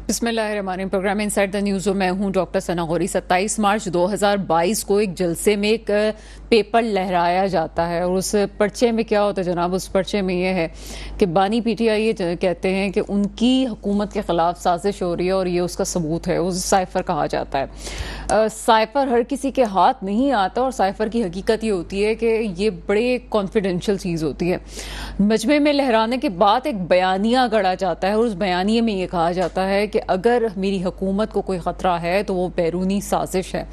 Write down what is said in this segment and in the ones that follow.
बिस्मिल्लाहिर्रहमानिर्रहीम। Programme inside the news में हूं डॉक्टर सना गौरी। 27 मार्च 2022 को एक जलसे में एक पेपर लहराया जाता है और उस पर्चे में क्या होता है जनाब, उस पर्चे में यह है कि बानी पीटीआई ये कहते हैं कि उनकी हुकूमत के खिलाफ साजिश हो रही है और ये उसका सबूत है। उस साइफर कहा जाता है। साइफर हर किसी के हाथ नहीं आता और साइफर की हकीकत ये होती है कि ये बड़े कॉन्फिडेंशियल चीज़ होती है। मजमे में लहराने के बाद एक बयानिया गढ़ा जाता है और उस बयानिए में ये कहा जाता है कि अगर मेरी हुकूमत को कोई ख़तरा है तो वो बैरूनी साजिश है।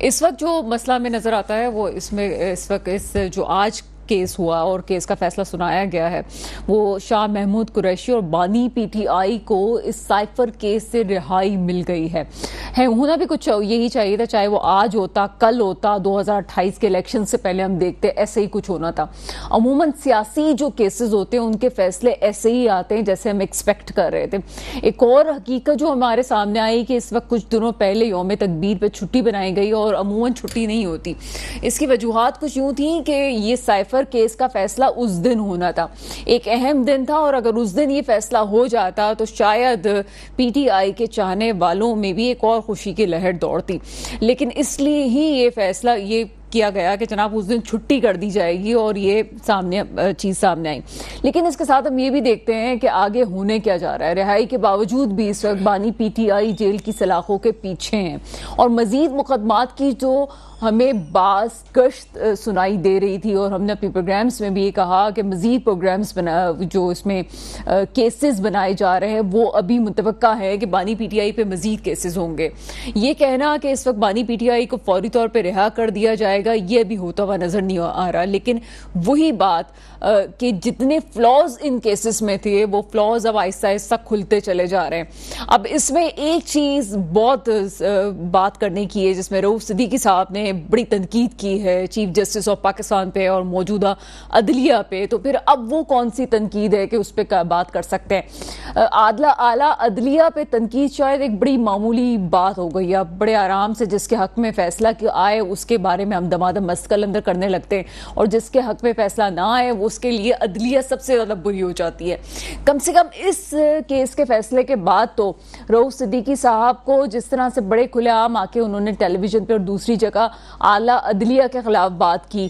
इस वक्त जो मसला में नज़र आता है वो इस वक्त इस जो आज केस हुआ और केस का फैसला सुनाया गया है वो शाह महमूद कुरैशी और बानी पीटीआई को इस साइफर केस से रिहाई मिल गई है। होना भी कुछ यही चाहिए था, चाहे वो आज होता, कल होता, 2028 के इलेक्शन से पहले हम देखते ऐसे ही कुछ होना था। अमूमन सियासी जो केसेस होते हैं उनके फैसले ऐसे ही आते हैं जैसे हम एक्सपेक्ट कर रहे थे। एक और हकीकत जो हमारे सामने आई कि इस वक्त कुछ दिनों पहले यौम तकबीर पे छुट्टी बनाई गई और अमूमन छुट्टी नहीं होती। इसकी वजूहात कुछ यूं थी कि ये साइफर केस का फैसला उस दिन होना था, एक अहम दिन था और अगर उस दिन ये फैसला हो जाता तो शायद पीटीआई के चाहने वालों में भी एक और खुशी की लहर दौड़ती। लेकिन इसलिए ही ये फैसला ये किया गया कि जनाब उस दिन छुट्टी कर दी जाएगी और ये चीज़ सामने आई। लेकिन इसके साथ हम ये भी देखते हैं कि आगे होने क्या जा रहा है। रिहाई के बावजूद भी इस वक्त बानी पीटीआई जेल की सलाखों के पीछे हैं और मजीद मुकदमात की जो हमें बास गश्त सुनाई दे रही थी और हमने अपने प्रोग्राम्स में भी ये कहा कि मजीद प्रोग्राम्स जो इसमें केसेस बनाए जा रहे हैं वो अभी मुतवक्का है कि बानी पीटीआई पे मजीद केसेस होंगे। ये कहना कि इस वक्त बानी पीटीआई को फौरी तौर पे रिहा कर दिया जाएगा ये भी होता हुआ नजर नहीं आ रहा। लेकिन वही बात कि जितने फ्लॉज इन केसेस में थे वो फ्लॉज अब आहिस्ता आहिस्ता खुलते चले जा रहे हैं। अब इसमें एक चीज बहुत बात करने की है जिसमें रऊफ सिद्दीकी साहब ने बड़ी तनकीद की है चीफ जस्टिस ऑफ पाकिस्तान पे और मौजूदा अदलिया पे। तो फिर अब वो कौन सी तनकीद है कि उस पर बात कर सकते हैं। आला अदलिया पे तनकीद शायद एक बड़ी मामूली बात हो गई। अब बड़े आराम से जिसके हक में फैसला आए उसके बारे में हम दमादम मस्कल अंदर करने लगते हैं और जिसके हक में फैसला ना आए उसके लिए अदलिया सबसे ज्यादा बुरी हो जाती है। कम से कम इस केस के फैसले के बाद तो रऊफ सिद्दीकी साहब को जिस तरह से बड़े खुलेआम आके उन्होंने टेलीविजन पे और दूसरी जगह आला अदलिया के खिलाफ बात की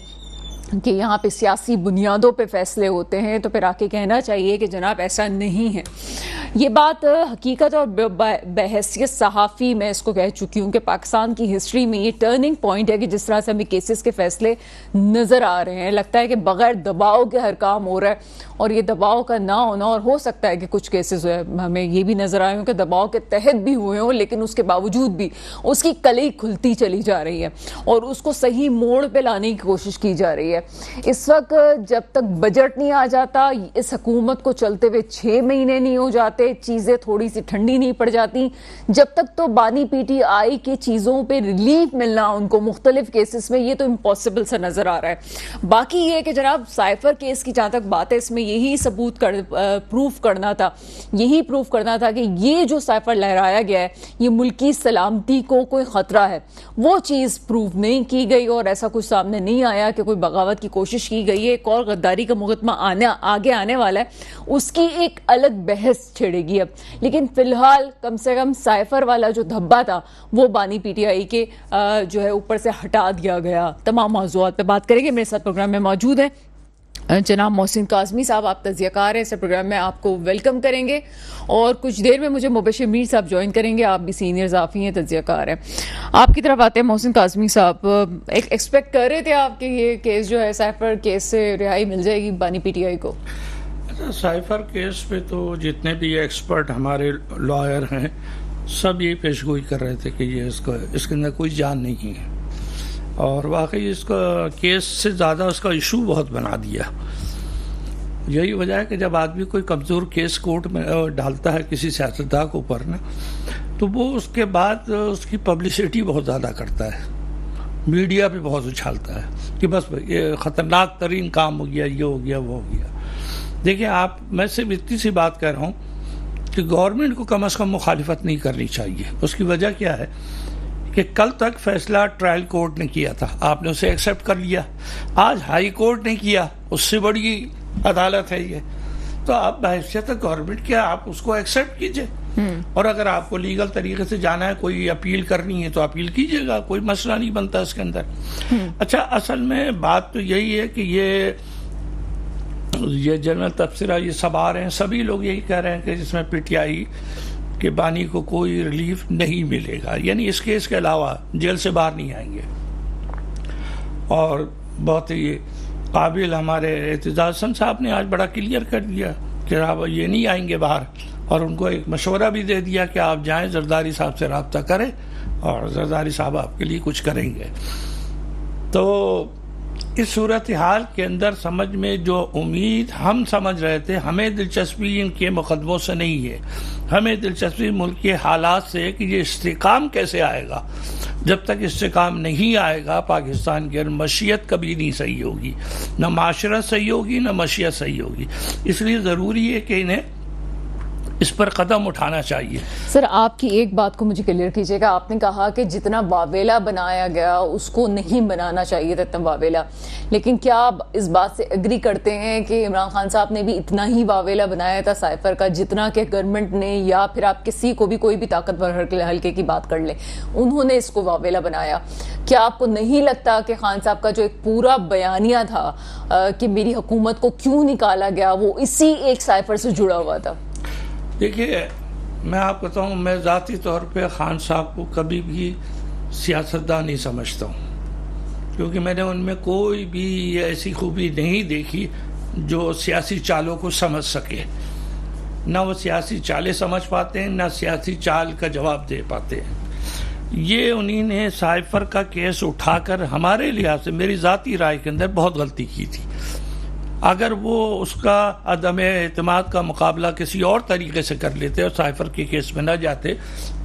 कि यहाँ पे सियासी बुनियादों पे फैसले होते हैं, तो फिर आके कहना चाहिए कि जनाब ऐसा नहीं है। ये बात हकीकत और बहैसियत सहाफ़ी मैं इसको कह चुकी हूँ कि पाकिस्तान की हिस्ट्री में ये टर्निंग पॉइंट है कि जिस तरह से हमें केसेस के फैसले नज़र आ रहे हैं लगता है कि बगैर दबाव के हर काम हो रहा है और ये दबाव का ना होना, और हो सकता है कि कुछ केसेस हमें ये भी नज़र आए हों कि दबाव के तहत भी हुए हों लेकिन उसके बावजूद भी उसकी कली खुलती चली जा रही है और उसको सही मोड़ पे लाने की कोशिश की जा रही है। इस वक्त जब तक बजट नहीं आ जाता, इस हुकूमत को चलते हुए 6 महीने नहीं हो जाते, चीजें थोड़ी सी ठंडी नहीं पड़ जाती, जब तक तो बानी पीटीआई की चीजों पे रिलीफ मिलना उनको मुख्तलिफ केसेस में ये तो इम्पॉसिबल सा नजर आ रहा है। बाकी ये कि जनाब साइफर केस की जहां तक बात है इसमें यही प्रूफ करना था, यही प्रूफ करना था कि ये जो साइफर लहराया गया है ये मुल्की सलामती को कोई खतरा है। वो चीज प्रूफ नहीं की गई और ऐसा कुछ सामने नहीं आया कि कोई बगावत की कोशिश की गई है। एक और गद्दारी का मुकदमा आगे आने वाला है, उसकी एक अलग बहस छेड़ेगी अब। लेकिन फिलहाल कम से कम साइफर वाला जो धब्बा था वो बानी पीटीआई के जो है ऊपर से हटा दिया गया। तमाम मौज़ूआत पे बात करेंगे। मेरे साथ प्रोग्राम में मौजूद है जनाब मोहसिन काज़मी साहब, आप तज़ियाकार हैं। इस प्रोग्राम में आपको वेलकम करेंगे और कुछ देर में मुझे मुबशिर मीर साहब ज्वाइन करेंगे। आप भी सीनियर ज़ाफ़ी हैं, तज़ियाकार हैं। आपकी तरफ आते हैं मोहसिन काज़मी साहब, एक एक्सपेक्ट कर रहे थे आपके ये केस जो है साइफर केस से रिहाई मिल जाएगी बानी पीटीआई को? साइफर केस पे तो जितने भी एक्सपर्ट हमारे लॉयर हैं सब ये पेशगोई कर रहे थे कि ये इसके अंदर कोई जान नहीं है और वाकई इसका केस से ज़्यादा उसका इशू बहुत बना दिया। यही वजह है कि जब आदमी कोई कमज़ोर केस कोर्ट में डालता है किसी सियासतदान के ऊपर ना, तो वो उसके बाद उसकी पब्लिसिटी बहुत ज़्यादा करता है, मीडिया पे बहुत उछालता है कि बस ये ख़तरनाक तरीन काम हो गया, ये हो गया, वो हो गया। देखिए मैं सिर्फ इतनी सी बात कर रहा हूँ कि गवर्नमेंट को कम से कम मुखालिफत नहीं करनी चाहिए। उसकी वजह क्या है कि कल तक फैसला ट्रायल कोर्ट ने किया था, आपने उसे एक्सेप्ट कर लिया। आज हाई कोर्ट ने किया, उससे बड़ी अदालत है ये, तो आप बहैसियत गवर्नमेंट क्या आप उसको एक्सेप्ट कीजिए। और अगर आपको लीगल तरीके से जाना है, कोई अपील करनी है तो अपील कीजिएगा, कोई मसला नहीं बनता इसके अंदर। अच्छा, असल में बात तो यही है कि ये जनरल तबसरा ये सब आ रहे हैं, सभी लोग यही कह रहे हैं कि जिसमें पीटीआई के बानी को कोई रिलीफ नहीं मिलेगा, यानी इस केस के अलावा जेल से बाहर नहीं आएंगे। और बहुत ही काबिल हमारे एतजाज हसन साहब ने आज बड़ा क्लियर कर दिया कि आप ये नहीं आएंगे बाहर, और उनको एक मशवरा भी दे दिया कि आप जाएं, जरदारी साहब से रब्ता करें और जरदारी साहब आपके लिए कुछ करेंगे। तो इस सूरत हाल के अंदर समझ में जो उम्मीद हम समझ रहे थे, हमें दिलचस्पी इनके मुकदमों से नहीं है, हमें दिलचस्पी मुल्क के हालात से कि ये इस्तेकाम कैसे आएगा। जब तक इस्तेकाम नहीं आएगा पाकिस्तान की मशीयत कभी नहीं सही होगी, न माशरत सही होगी न मशीयत सही होगी। इसलिए ज़रूरी है कि इन्हें इस पर कदम उठाना चाहिए। सर, आपकी एक बात को मुझे क्लियर कीजिएगा, आपने कहा कि जितना वावेला बनाया गया उसको नहीं बनाना चाहिए था इतना वावेला, लेकिन क्या आप इस बात से एग्री करते हैं कि इमरान खान साहब ने भी इतना ही वावेला बनाया था साइफर का जितना कि गवर्नमेंट ने, या फिर आप किसी को भी कोई भी ताकतवर हल्के की बात कर लें, उन्होंने इसको वावेला बनाया? क्या आपको नहीं लगता कि खान साहब का जो एक पूरा बयानिया था कि मेरी हुकूमत को क्यों निकाला गया, वो इसी एक साइफर से जुड़ा हुआ था? देखिए, मैं आपको बताऊँ, मैं ज़ाती तौर पे खान साहब को कभी भी सियासतदान नहीं समझता हूँ, क्योंकि मैंने उनमें कोई भी ऐसी खूबी नहीं देखी जो सियासी चालों को समझ सके। ना वो सियासी चालें समझ पाते हैं, ना सियासी चाल का जवाब दे पाते हैं। ये उन्हीं ने साइफर का केस उठाकर हमारे लिहाज से, मेरी ज़ाती राय के अंदर, बहुत गलती की थी। अगर वो उसका अदम एतमाद का मुकाबला किसी और तरीके से कर लेते और साइफर के केस में न जाते,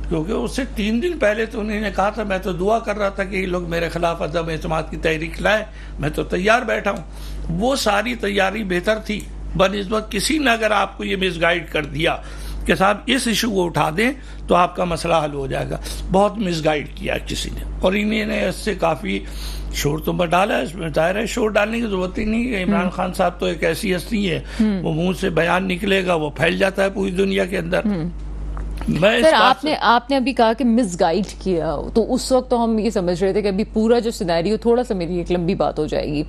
क्योंकि उससे 3 दिन पहले तो उन्होंने कहा था, मैं तो दुआ कर रहा था कि ये लोग मेरे खिलाफ अदम एतमाद की तहरीक लाए, मैं तो तैयार बैठा हूँ। वो सारी तैयारी बेहतर थी बनिस्बत किसी ने अगर आपको ये मिसगाइड कर दिया कि साहब इस इशू को उठा दें तो आपका मसला हल हो जाएगा। बहुत मिसगाइड किया किसी ने, और इन्होंने इससे काफ़ी शोर तो डाला है। इसमें जाहिर है शोर डालने की जरूरत ही नहीं है। इमरान खान साहब तो एक ऐसी हस्ती है, वो मुंह से बयान निकलेगा वो फैल जाता है पूरी दुनिया के अंदर। सर, आपने अभी कहा कि मिसगाइड किया, तो उस वक्त तो हम ये समझ रहे थे कि अभी पूरा जो सिनेरियो, थोड़ा सा मेरी एक लंबी बात हो जाएगी,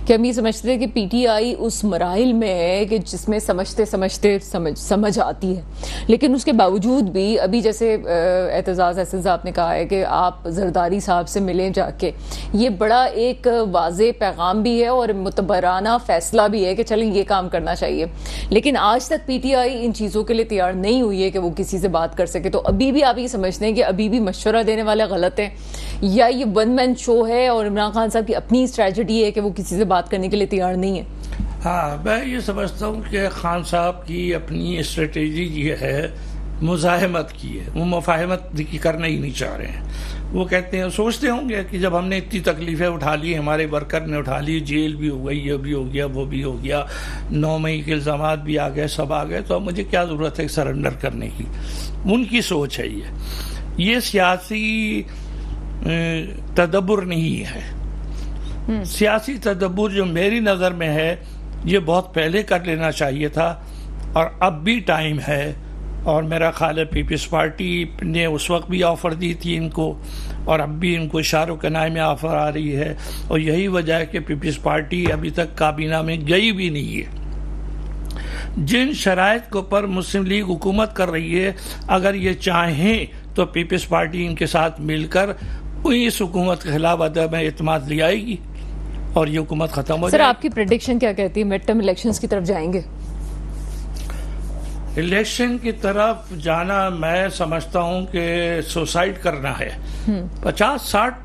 कि हम ये समझते थे कि पीटीआई उस मराइल में है कि जिसमें समझते समझते समझ आती है, लेकिन उसके बावजूद भी अभी जैसे एतजाज हसन साहब ने कहा है कि आप जरदारी साहब से मिलें जाके, ये बड़ा एक वाज़े पैगाम भी है और मुतबराना फैसला भी है कि चलें ये काम करना चाहिए। लेकिन आज तक पीटीआई इन चीज़ों के लिए तैयार नहीं हुई है कि वो किसी से बात कर सके। तो अभी भी आप ये समझते हैं कि अभी भी मशवरा देने वाले गलत हैं, या ये वन मैन शो है और इमरान खान साहब की अपनी स्ट्रेटजी है कि वो किसी से बात करने के लिए तैयार नहीं है? हाँ, मैं ये समझता हूँ कि खान साहब की अपनी स्ट्रेटजी ये है, मुज़ाहमत की है। वो मुफाहमत करना ही नहीं चाह रहे हैं। वो कहते हैं, सोचते होंगे कि जब हमने इतनी तकलीफ़ें उठा ली, हमारे वर्कर ने उठा ली, जेल भी हो गई, ये भी हो गया, वो भी हो गया, 9 मई के इल्ज़ामात भी आ गए, सब आ गए, तो अब मुझे क्या ज़रूरत है सरेंडर करने की। उनकी सोच है ये सियासी तदब्बुर नहीं है। सियासी तदब्बुर जो मेरी नज़र में है, ये बहुत पहले कर लेना चाहिए था, और अब भी टाइम है। और मेरा ख्याल है पीपल्स पार्टी ने उस वक्त भी ऑफ़र दी थी इनको, और अब भी इनको इशारों के नाम में ऑफ़र आ रही है, और यही वजह है कि पीपल्स पार्टी अभी तक काबीना में गई भी नहीं है। जिन शराइत के ऊपर मुस्लिम लीग हुकूमत कर रही है, अगर ये चाहें तो पीपल्स पार्टी इनके साथ मिलकर इस हुकूमत के खिलाफ अदम एतमाद ले आएगी और ये हुकूमत ख़त्म हो जाएगी। सर, आपकी प्रेडिक्शन क्या कहती है, मिड टर्म इलेक्शंस की तरफ जाएंगे? इलेक्शन की तरफ जाना मैं समझता हूं कि सुसाइड करना है। 50, 60,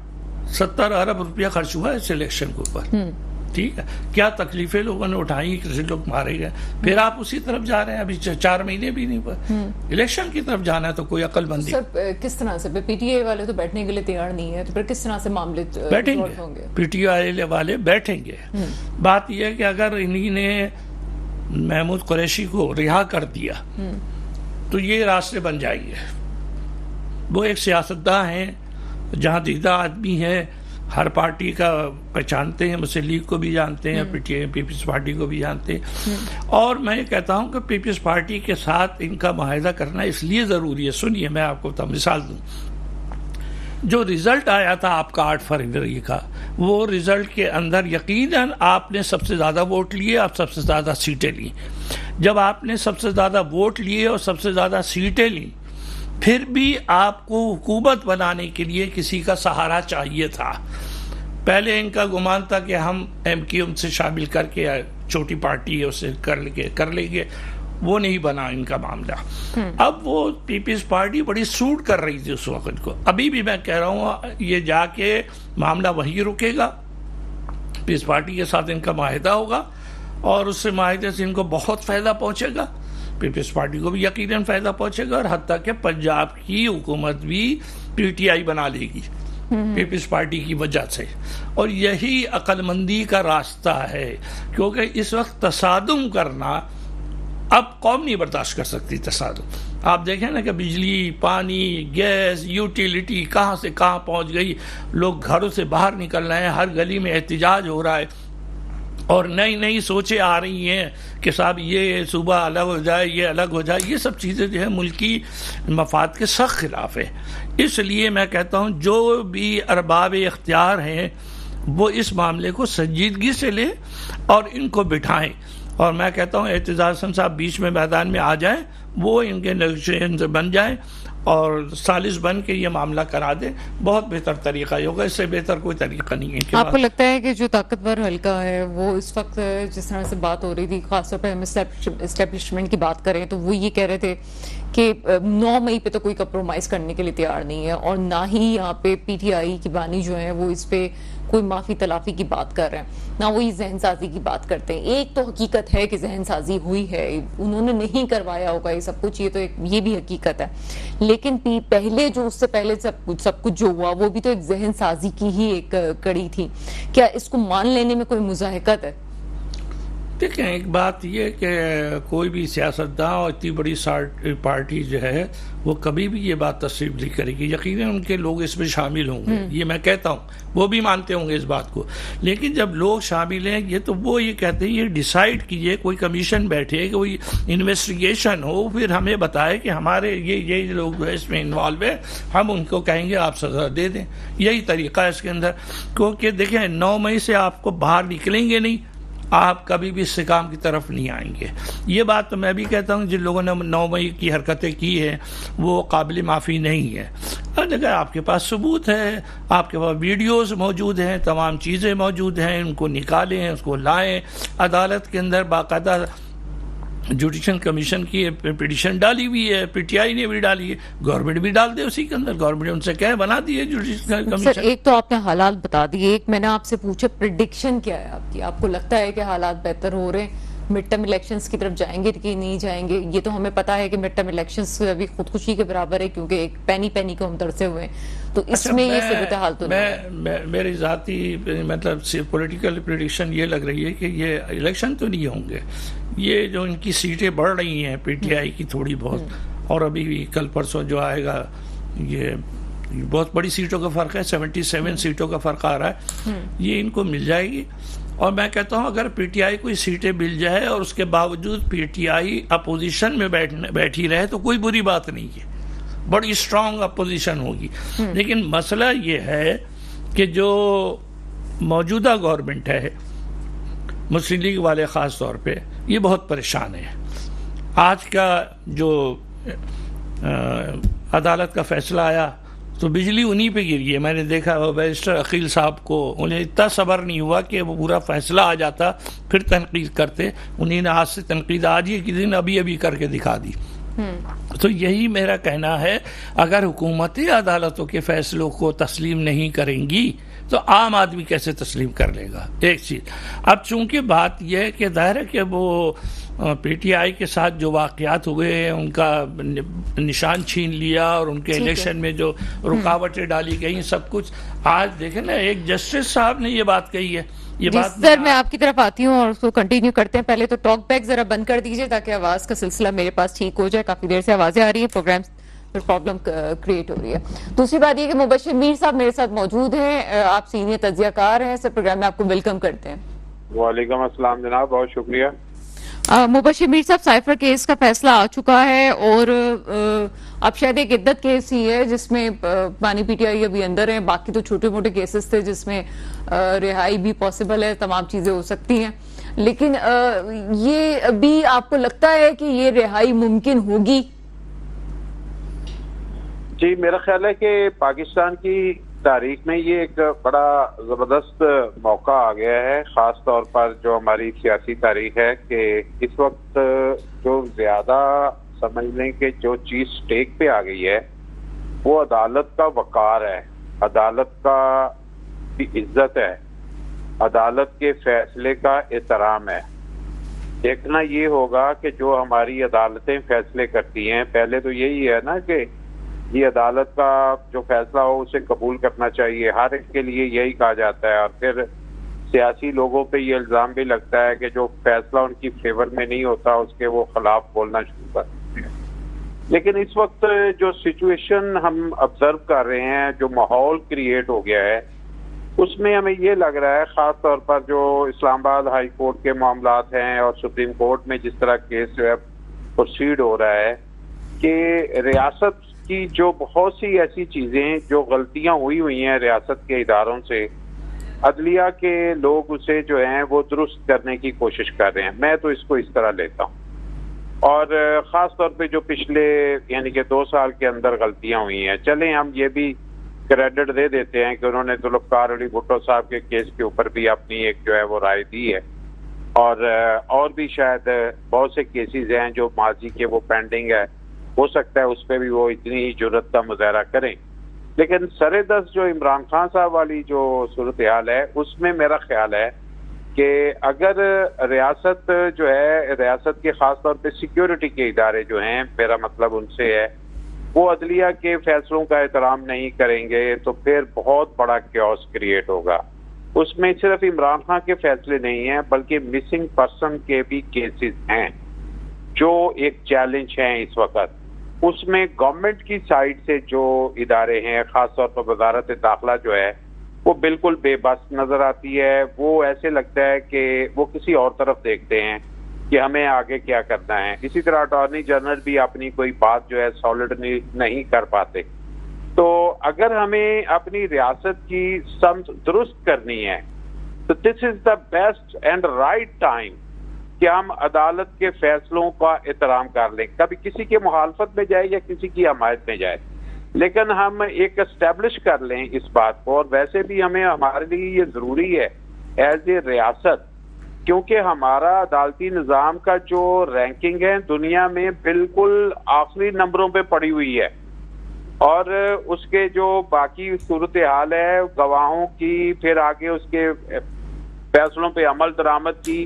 70 अरब रुपया खर्च हुआ है इस इलेक्शन के ऊपर, ठीक है। क्या तकलीफें लोगों ने उठाई, किसी लोग मारे गए, फिर आप उसी तरफ जा रहे हैं। अभी 4 महीने भी नहीं हुए, इलेक्शन की तरफ जाना है तो कोई अक्लमंदी। सर, किस तरह से पीटीआई वाले तो बैठने के लिए तैयार नहीं है, तो फिर किस तरह से मामले बैठेंगे? पीटीआई वाले बैठेंगे। बात यह है कि अगर इन्हीं ने महमूद कुरैशी को रिहा कर दिया तो ये रास्ते बन जाएंगे। वो एक सियासतदान हैं, जहाँ दीदा आदमी है, हर पार्टी का पहचानते हैं, मुस्लिम लीग को भी जानते हैं, पीपल्स पार्टी को भी जानते हैं। और मैं कहता हूं कि पीपल्स पार्टी के साथ इनका मुआहदा करना इसलिए ज़रूरी है। सुनिए, मैं आपको मिसाल दूं। जो रिजल्ट आया था आपका 8 फरवरी का, वो रिजल्ट के अंदर यकीनन आपने सबसे ज़्यादा वोट लिए, आप सबसे ज़्यादा सीटें ली। जब आपने सबसे ज़्यादा वोट लिए और सबसे ज़्यादा सीटें ली, फिर भी आपको हुकूमत बनाने के लिए किसी का सहारा चाहिए था। पहले इनका गुमान था कि हम MQM से शामिल करके, छोटी पार्टी है उससे कर लेंगे, वो नहीं बना इनका मामला। अब वो पीपल्स पार्टी बड़ी सूट कर रही थी उस वक्त को। अभी भी मैं कह रहा हूँ ये जाके मामला वहीं रुकेगा, पीपल्स पार्टी के साथ इनका माहिदा होगा और उससे माहिदे से इनको बहुत फायदा पहुंचेगा, पीपल्स पार्टी को भी यकीनन फायदा पहुंचेगा और हत्ता कि पंजाब की हुकूमत भी PTI बना लेगी पीपल्स पार्टी की वजह से। और यही अक्लमंदी का रास्ता है, क्योंकि इस वक्त तसादुम करना अब कौम नहीं बर्दाश्त कर सकती। तसादुम आप देखें ना कि बिजली, पानी, गैस, यूटिलिटी कहाँ से कहाँ पहुँच गई, लोग घरों से बाहर निकल रहे हैं, हर गली में एहतजाज हो रहा है और नई नई सोचें आ रही हैं कि साहब ये सूबा अलग हो जाए, ये अलग हो जाए। ये सब चीज़ें जो है मुल्की मफाद के सख्त खिलाफ है। इसलिए मैं कहता हूँ जो भी अरबाब इख्तियार हैं वो इस मामले को संजीदगी से लें और इनको बिठाएं। और मैं कहता हूँ एतजाज हसन साहब बीच में मैदान में आ जाएं, वो इनके नेगोशिएशन बन जाएं और सालिस बन के ये मामला करा दे, बहुत बेहतर तरीका होगा। इससे बेहतर कोई तरीका नहीं है। आपको लगता है कि जो ताकतवर हल्का है वो इस वक्त जिस तरह से बात हो रही थी, खासतौर पर हम एस्टेब्लिशमेंट की बात करें तो वो ये कह रहे थे कि 9 मई पे तो कोई कंप्रोमाइज करने के लिए तैयार नहीं है और ना ही यहाँ पे PTI की बानी जो है वो इस पे कोई माफी तलाफी की बात कर रहे हैं, ना वो जहन साजी की बात करते हैं। एक तो हकीकत है कि जहन साजी हुई है, उन्होंने नहीं करवाया होगा ये सब कुछ, ये तो ये भी हकीकत है। लेकिन पहले जो उससे पहले सब कुछ जो हुआ वो भी तो एक जहन साजी की ही एक कड़ी थी। क्या इसको मान लेने में कोई मुजाहिकत है? देखें, एक बात ये कि कोई भी सियासतदान और इतनी बड़ी पार्टी जो है वो कभी भी ये बात तस्लीम नहीं करेगी। यकीनन उनके लोग इसमें शामिल होंगे, ये मैं कहता हूँ, वो भी मानते होंगे इस बात को। लेकिन जब लोग शामिल हैं ये तो वो ये कहते हैं ये डिसाइड कीजिए, कोई कमीशन बैठे, कोई इन्वेस्टिगेशन हो, फिर हमें बताए कि हमारे ये लोग जो है इसमें इन्वॉल्व है, हम उनको कहेंगे आप सजा दे दें। यही तरीका है इसके अंदर। क्योंकि देखें 9 मई से आपको बाहर निकलेंगे नहीं, आप कभी भी इस्तेकाम की तरफ नहीं आएंगे। ये बात तो मैं भी कहता हूँ, जिन लोगों ने 9 मई की हरकतें की हैं वो काबिल माफ़ी नहीं है। अगर आपके पास सबूत है, आपके पास वीडियोस मौजूद हैं, तमाम चीज़ें मौजूद हैं, उनको निकालें, उसको लाएं अदालत के अंदर। बाकायदा जुडिशल कमीशन की पिटीशन डाली हुई है, PTI ने भी डाली है, गवर्नमेंट भी डाल दे उसी के अंदर। गवर्नमेंट उनसे क्या है, बना दिए जुडिशल कमीशन। सर, एक तो आपने हालात बता दिए, एक मैंने आपसे पूछा प्रेडिक्शन क्या है आपकी? आपको लगता है कि हालात बेहतर हो रहे हैं, मिड टर्म इलेक्शंस की तरफ जाएंगे कि नहीं जाएंगे? ये तो हमें पता है कि मिड टर्म इलेक्शंस अभी खुदकुशी के बराबर है, क्योंकि एक पैनी को हम तरसे हुए हैं, तो इसमें ये सूरत हाल तो मेरी जाती मतलब पॉलिटिकल प्रेडिक्शन ये लग रही है कि ये इलेक्शन तो नहीं होंगे। ये जो इनकी सीटें बढ़ रही हैं PTI की थोड़ी बहुत, और अभी भी कल परसों जो आएगा ये बहुत बड़ी सीटों का फर्क है, 77 सीटों का फर्क आ रहा है, ये इनको मिल जाएगी। और मैं कहता हूं अगर PTI कोई सीटें मिल जाए और उसके बावजूद PTI अपोजिशन में बैठी रहे तो कोई बुरी बात नहीं है, बड़ी स्ट्रांग अपोजिशन होगी। लेकिन मसला ये है कि जो मौजूदा गवर्नमेंट है, मुस्लिम लीग वाले ख़ास तौर पे, ये बहुत परेशान है। आज का जो अदालत का फैसला आया तो बिजली उन्हीं पे गिर गई। मैंने देखा बैरिस्टर अकील साहब को, उन्हें इतना सब्र नहीं हुआ कि वो पूरा फैसला आ जाता फिर तनकीद करते। उन्हीं ने आज से तनकीद आज ही के दिन अभी करके दिखा दी। तो यही मेरा कहना है, अगर हुकूमतें अदालतों के फैसलों को तस्लीम नहीं करेंगी तो आम आदमी कैसे तस्लीम कर लेगा? एक चीज़। अब चूंकि बात यह है कि जाहिर है कि वो PTI के साथ जो वाक़यात हुए, उनका निशान छीन लिया और उनके इलेक्शन में जो रुकावटें डाली गई, सब कुछ आज देखें ना, एक जस्टिस साहब ने ये बात कही है। ये बात सर, मैं आपकी तरफ आती हूँ और उसको कंटिन्यू करते हैं। पहले तो टॉक बैक जरा बंद कर दीजिए ताकि आवाज का सिलसिला मेरे पास ठीक हो जाए। काफी देर से आवाजें आ रही है, प्रोग्राम फिर प्रॉब्लम क्रिएट हो रही है। दूसरी बात ये कि मुबश्शिर मीर साहब मेरे साथ मौजूद हैं, आप सीनियर तज्जियाकार हैं, सर प्रोग्राम में आपको वेलकम करते हैं। वालेकुम अस्सलाम जनाब, बहुत शुक्रिया। मुबश्शिर मीर साहब, साइफर केस का फैसला आ चुका है और अब शायद एक इद्दत केस ही है जिसमें पानी पीटीआई अभी अंदर है, बाकी तो छोटे मोटे केसेस थे जिसमें रिहाई भी पॉसिबल है, तमाम चीजें हो सकती हैं, लेकिन ये अभी आपको लगता है कि ये रिहाई मुमकिन होगी? जी, मेरा ख्याल है कि पाकिस्तान की तारीख में ये एक बड़ा जबरदस्त मौका आ गया है, खास तौर पर जो हमारी सियासी तारीख है कि इस वक्त जो ज्यादा समझ लें कि जो चीज स्टेक पे आ गई है वो अदालत का वकार है, अदालत का की इज्जत है, अदालत के फैसले का एहतराम है। देखना ये होगा कि जो हमारी अदालतें फैसले करती हैं, पहले तो यही है ना कि ये अदालत का जो फैसला हो उसे कबूल करना चाहिए, हर एक के लिए यही कहा जाता है, और फिर सियासी लोगों पे ये इल्जाम भी लगता है कि जो फैसला उनकी फेवर में नहीं होता उसके वो खिलाफ बोलना शुरू कर देते हैं। लेकिन इस वक्त जो सिचुएशन हम ऑब्जर्व कर रहे हैं, जो माहौल क्रिएट हो गया है, उसमें हमें ये लग रहा है, खास तौर पर जो इस्लामाबाद हाई कोर्ट के मामलात हैं और सुप्रीम कोर्ट में जिस तरह केस जो है प्रोसीड हो रहा है, कि रियासत की जो बहुत सी ऐसी चीजें जो गलतियां हुई हैं रियासत के इदारों से, अदलिया के लोग उसे जो है वो दुरुस्त करने की कोशिश कर रहे हैं। मैं तो इसको इस तरह लेता हूँ, और खास तौर पे जो पिछले यानी कि 2 साल के अंदर गलतियां हुई हैं, चलें हम ये भी क्रेडिट दे देते हैं कि उन्होंने जुल्फ़िकार अली भुट्टो साहब के केस के ऊपर भी अपनी एक जो है वो राय दी है, और भी शायद बहुत से केसेस हैं जो माजी के वो पेंडिंग है, हो सकता है उस पर भी वो इतनी ही जुर्रत का मुजाहरा करें। लेकिन सरेदस्त जो इमरान खान साहब वाली जो सूरत हाल है, उसमें मेरा ख्याल है कि अगर रियासत जो है, रियासत के खास तौर पे सिक्योरिटी के इदारे जो हैं, मेरा मतलब उनसे है, वो अदलिया के फैसलों का एहतराम नहीं करेंगे तो फिर बहुत बड़ा क्योस क्रिएट होगा। उसमें सिर्फ इमरान खान के फैसले नहीं हैं बल्कि मिसिंग पर्सन के भी केसेस हैं जो एक चैलेंज हैं इस वक्त। उसमें गवर्नमेंट की साइड से जो इदारे हैं, खास तौर पर वजारत दाखिला जो है, वो बिल्कुल बेबस नजर आती है। वो ऐसे लगता है कि वो किसी और तरफ देखते हैं कि हमें आगे क्या करना है। इसी तरह अटॉर्नी जनरल भी अपनी कोई बात जो है सॉलिड नहीं कर पाते। तो अगर हमें अपनी रियासत की समझ दुरुस्त करनी है तो this is the best and right time कि हम अदालत के फैसलों का एहतराम कर लें, कभी किसी के मुखालफत में जाए या किसी की हमायत में जाए, लेकिन हम एक एस्टेब्लिश कर लें इस बात को। और वैसे भी हमें, हमारे लिए ये जरूरी है एज ए रियासत, क्योंकि हमारा अदालती निज़ाम का जो रैंकिंग है दुनिया में बिल्कुल आखिरी नंबरों पे पड़ी हुई है, और उसके जो बाकी सूरत हाल है गवाहों की, फिर आगे उसके फैसलों पे अमल दरामद की,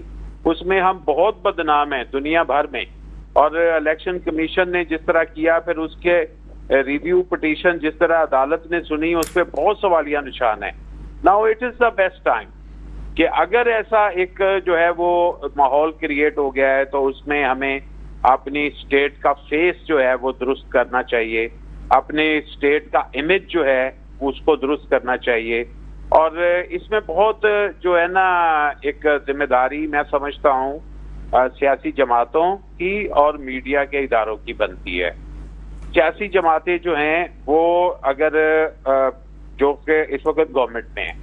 उसमें हम बहुत बदनाम हैं दुनिया भर में। और इलेक्शन कमीशन ने जिस तरह किया, फिर उसके रिव्यू पिटीशन जिस तरह अदालत ने सुनी, उस पर बहुत सवालिया निशान है। Now it is the best time कि अगर ऐसा एक जो है वो माहौल क्रिएट हो गया है तो उसमें हमें अपनी स्टेट का फेस जो है वो दुरुस्त करना चाहिए, अपने स्टेट का इमेज जो है उसको दुरुस्त करना चाहिए। और इसमें बहुत जो है ना एक जिम्मेदारी मैं समझता हूँ सियासी जमातों की और मीडिया के इदारों की बनती है। सियासी जमातें जो हैं वो अगर जो कि इस वक्त गवर्नमेंट में है,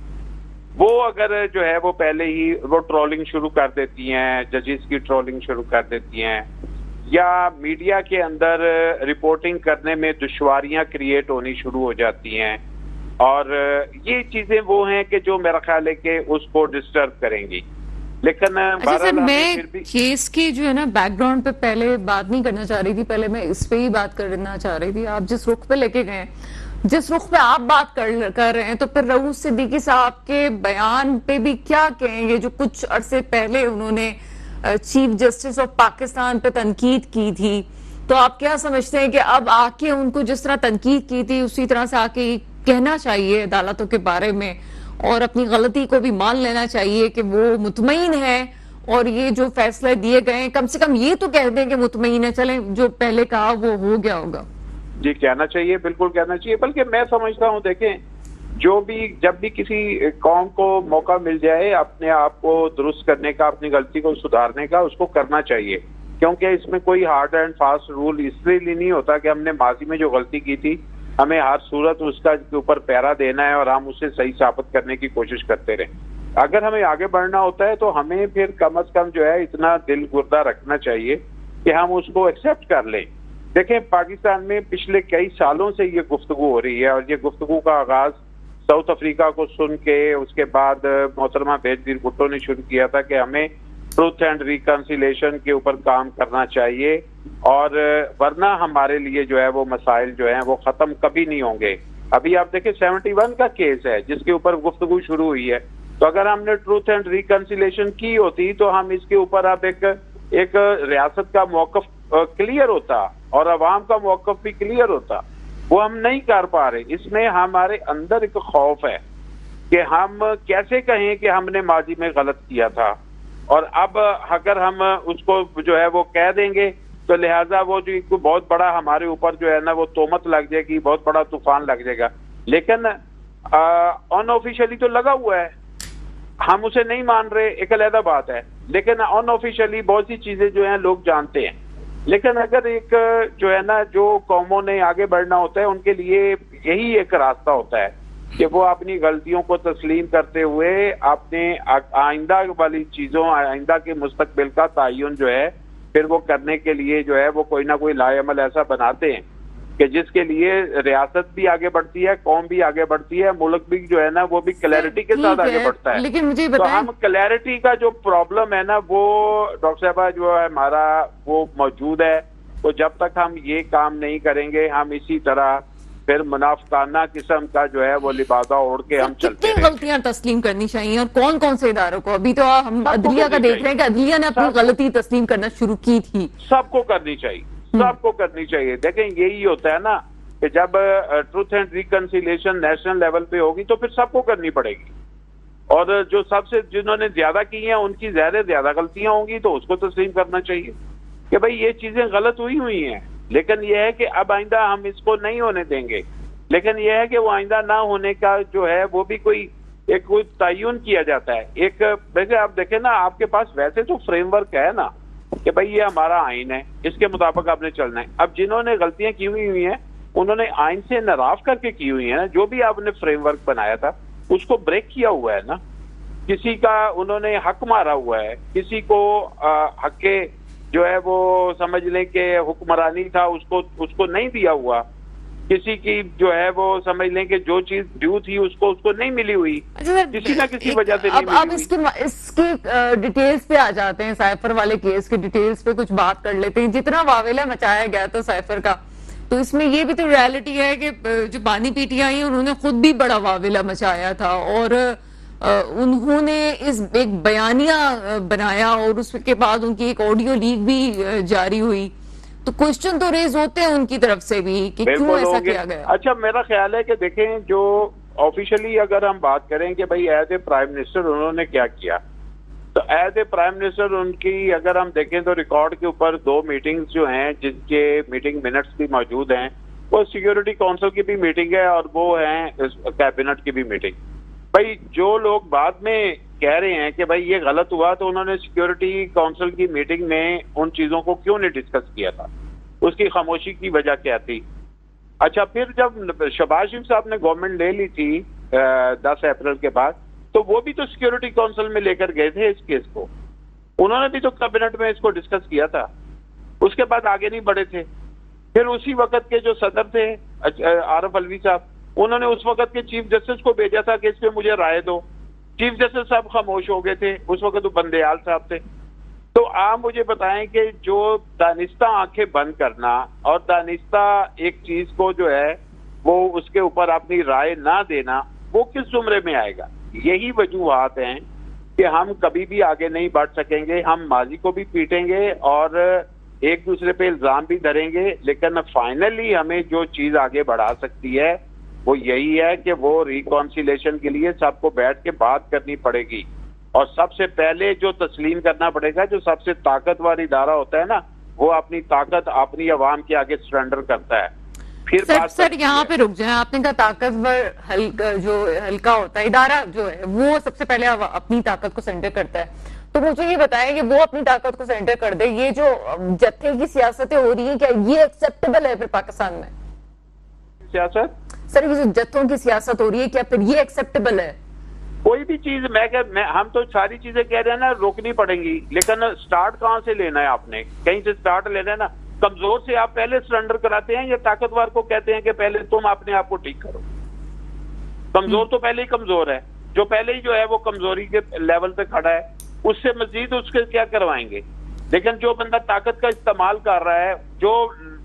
वो अगर जो है वो पहले ही वो ट्रोलिंग शुरू कर देती हैं, जजेस की ट्रोलिंग शुरू कर देती हैं, या मीडिया के अंदर रिपोर्टिंग करने में दुश्वारियां क्रिएट होनी शुरू हो जाती हैं, और ये चीजें वो हैं कि जो मेरा ख्याल है कि उसको डिस्टर्ब करेंगी। लेकिन अच्छा सर, मैं केस की जो है ना बैकग्राउंड पे पहले बात नहीं करना चाह रही थी, पहले मैं इस पे ही बात करना चाह रही थी। आप जिस रुख पे लेके गए, जिस रुख पे आप बात कर रहे हैं, तो फिर रऊफ सिद्दीकी साहब के बयान पे भी क्या कहेंगे जो कुछ अरसे पहले उन्होंने चीफ जस्टिस ऑफ पाकिस्तान पे तनकीद की थी? तो आप क्या समझते हैं कि अब आके उनको जिस तरह तनकीद की थी उसी तरह से आके कहना चाहिए अदालतों के बारे में, और अपनी गलती को भी मान लेना चाहिए कि वो मुतमईन है और ये जो फैसले दिए गए कम से कम ये तो कह दें कि मुतमईन है, चलें जो पहले कहा वो हो गया होगा? जी कहना चाहिए, बिल्कुल कहना चाहिए। बल्कि मैं समझता हूँ, देखें, जब भी किसी कौम को मौका मिल जाए अपने आप को दुरुस्त करने का, अपनी गलती को सुधारने का, उसको करना चाहिए। क्योंकि इसमें कोई हार्ड एंड फास्ट रूल इसलिए नहीं होता कि हमने माजी में जो गलती की थी हमें हर सूरत उसका के ऊपर पहरा देना है और हम उसे सही साबित करने की कोशिश करते रहें। अगर हमें आगे बढ़ना होता है तो हमें फिर कम से कम जो है इतना दिल गुर्दा रखना चाहिए कि हम उसको एक्सेप्ट कर लें। देखें, पाकिस्तान में पिछले कई सालों से ये गुफ्तगू हो रही है और ये गुफ्तगू का आगाज साउथ अफ्रीका को सुन के उसके बाद मोहतरमा बेनजीर भुट्टो ने शुरू किया था कि हमें ट्रूथ एंड रिकंसिलेशन के ऊपर काम करना चाहिए और वरना हमारे लिए जो है वो मसाइल जो है वो खत्म कभी नहीं होंगे। अभी आप देखें 71 का केस है जिसके ऊपर गुफ्तगू शुरू हुई है, तो अगर हमने ट्रूथ एंड रिकंसिलेशन की होती तो हम इसके ऊपर अब एक रियासत का मौकफ क्लियर होता और अवाम का मौकफ भी क्लियर होता। वो हम नहीं कर पा रहे। इसमें हमारे अंदर एक खौफ है कि हम कैसे कहें कि हमने माजी में गलत किया था और अब अगर हम उसको जो है वो कह देंगे तो लिहाजा वो जो एक बहुत बड़ा हमारे ऊपर जो है ना वो तोहमत लग जाएगी, बहुत बड़ा तूफान लग जाएगा। लेकिन अनऑफिशियली तो लगा हुआ है, हम उसे नहीं मान रहे, एक अलग बात है, लेकिन अनऑफिशियली बहुत सी चीजें जो हैं लोग जानते हैं। लेकिन अगर एक जो है ना जो कौमों ने आगे बढ़ना होता है उनके लिए यही एक रास्ता होता है कि वो अपनी गलतियों को तस्लीम करते हुए अपने आइंदा वाली चीजों, आइंदा के मुस्तकबिल का तयन जो है फिर वो करने के लिए जो है वो कोई ना कोई लाएअमल ऐसा बनाते हैं कि जिसके लिए रियासत भी आगे बढ़ती है, कौम भी आगे बढ़ती है, मुल्क भी जो है ना वो भी क्लैरिटी के साथ आगे बढ़ता है। लेकिन मुझे तो हम क्लैरिटी का जो प्रॉब्लम है ना वो डॉक्टर साहबा जो है हमारा वो मौजूद है। तो जब तक हम ये काम नहीं करेंगे हम इसी तरह फिर मुनाफिकाना किस्म का जो है वो लिबादा ओढ़ के हम चलते हैं। कितनी गलतियां तस्लीम करनी चाहिए और कौन कौन से इदारों को? अभी तो हम अदलिया का देख रहे हैं कि अदलिया ने अपनी गलती तस्लीम करना शुरू की थी। सबको करनी चाहिए, सबको करनी चाहिए। देखें, यही होता है ना कि जब truth and reconciliation national level पे होगी तो फिर सबको करनी पड़ेगी और जो सबसे जिन्होंने ज्यादा की हैं उनकी ज्यादा गलतियां होंगी तो उसको तस्लीम करना चाहिए कि भाई ये चीजें गलत हुई हैं। लेकिन यह है कि अब आइंदा हम इसको नहीं होने देंगे। लेकिन यह है कि वो आइंदा ना होने का जो है वो भी कोई तयन किया जाता है। एक वैसे आप देखें ना, आपके पास वैसे तो फ्रेमवर्क है ना कि भाई ये हमारा आइन है, इसके मुताबिक आपने चलना है। अब जिन्होंने गलतियां की हुई हैं उन्होंने आइन से नाराज करके की हुई है ना, जो भी आपने फ्रेमवर्क बनाया था उसको ब्रेक किया हुआ है ना। किसी का उन्होंने हक मारा हुआ है, किसी को हक के जो है वो समझ लें कि हुक्मरानी था उसको नहीं दिया हुआ, किसी की जो है वो समझ लें कि जो चीज ड्यू थी उसको नहीं मिली हुई, किसी ना किसी वजह से नहीं मिली हुई। अब इसके डिटेल्स पे आ जाते हैं, साइफर वाले केस के डिटेल्स पे कुछ बात कर लेते हैं। जितना वावेला मचाया गया था साइफर का, तो इसमें ये भी तो रियलिटी है कि जो बानी पीटीआई उन्होंने खुद भी बड़ा वावेला मचाया था और उन्होंने एक बयानिया बनाया और उसके बाद उनकी एक ऑडियो लीक भी जारी हुई। तो क्वेश्चन तो रेज होते हैं उनकी तरफ से भी कि क्यों ऐसा किया गया। अच्छा, मेरा ख्याल है कि देखें, जो ऑफिशियली अगर हम बात करें कि भाई एज ए प्राइम मिनिस्टर उन्होंने क्या किया, तो एज ए प्राइम मिनिस्टर उनकी अगर हम देखें तो रिकॉर्ड के ऊपर 2 मीटिंग्स जो हैं जिनके मीटिंग मिनट्स भी मौजूद हैं, वो सिक्योरिटी काउंसिल की भी मीटिंग है और वो है कैबिनेट की भी मीटिंग। भाई जो लोग बाद में कह रहे हैं कि भाई ये गलत हुआ, तो उन्होंने सिक्योरिटी काउंसिल की मीटिंग में उन चीजों को क्यों नहीं डिस्कस किया था, उसकी खामोशी की वजह क्या थी। अच्छा, फिर जब शहबाज शरीफ साहब ने गवर्नमेंट ले ली थी 10 अप्रैल के बाद, तो वो भी तो सिक्योरिटी काउंसिल में लेकर गए थे इस केस को, उन्होंने भी तो कैबिनेट में इसको डिस्कस किया था, उसके बाद आगे नहीं बढ़े थे। फिर उसी वक्त के जो सदर थे आरफ अलवी साहब, उन्होंने उस वक्त के चीफ जस्टिस को भेजा था कि इस पे मुझे राय दो। चीफ जस्टिस साहब खामोश हो गए थे, उस वक्त तो बंदेयाल साहब थे। तो आप मुझे बताएं कि जो दानिस्ता आंखें बंद करना और दानिस्ता एक चीज को जो है वो उसके ऊपर अपनी राय ना देना, वो किस जुमरे में आएगा। यही वजूहात हैं कि हम कभी भी आगे नहीं बढ़ सकेंगे। हम माजी को भी पीटेंगे और एक दूसरे पे इल्जाम भी धरेंगे, लेकिन फाइनली हमें जो चीज आगे बढ़ा सकती है वो यही है कि वो रिकॉन्सिलेशन के लिए सबको बैठ के बात करनी पड़ेगी और सबसे पहले जो तस्लीम करना पड़ेगा, जो सबसे ताकतवर इदारा होता है ना, वो अपनी ताकत अपनी आवाम के आगे सरेंडर करता है। फिर बात सर यहाँ पे रुक जाए। आपने कहा ताकतवर हल्का होता है इदारा जो है वो सबसे पहले अपनी ताकत को सेंटर करता है, तो मुझे ये बताएं कि वो अपनी ताकत को सेंटर कर दे, ये जो जत्थे की सियासतें हो रही हैं क्या ये एक्सेप्टेबल है फिर पाकिस्तान में? सियासत सर ये जो जत्थों की सियासत हो रही है क्या फिर ये एक्सेप्टेबल है? कोई भी चीज हम तो सारी चीजें कह रहे हैं ना रोकनी पड़ेंगी, लेकिन स्टार्ट कहाँ से लेना है? आपने कहीं से स्टार्ट लेना है ना। कमजोर से आप पहले सरेंडर कराते हैं या ताकतवर को कहते हैं कि पहले तुम अपने आप को ठीक करो? कमजोर तो पहले ही कमजोर है, जो पहले ही जो है वो कमजोरी के लेवल पे खड़ा है, उससे मजीद उसके क्या करवाएंगे? लेकिन जो बंदा ताकत का इस्तेमाल कर रहा है, जो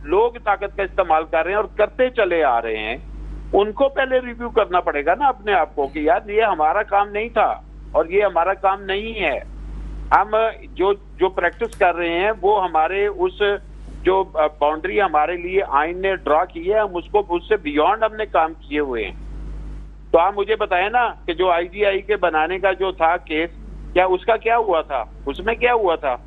लोग ताकत का इस्तेमाल कर रहे हैं और करते चले आ रहे हैं, उनको पहले रिव्यू करना पड़ेगा ना अपने आप को कि यार ये हमारा काम नहीं था और ये हमारा काम नहीं है। हम जो प्रैक्टिस कर रहे हैं वो हमारे उस जो बाउंड्री हमारे लिए आइन ने ड्रा की है, हम उसको उससे बियॉन्ड हमने काम किए हुए हैं। तो आप मुझे बताएं ना कि जो IGI के बनाने का जो था केस, क्या उसका क्या हुआ था? उसमें क्या हुआ था?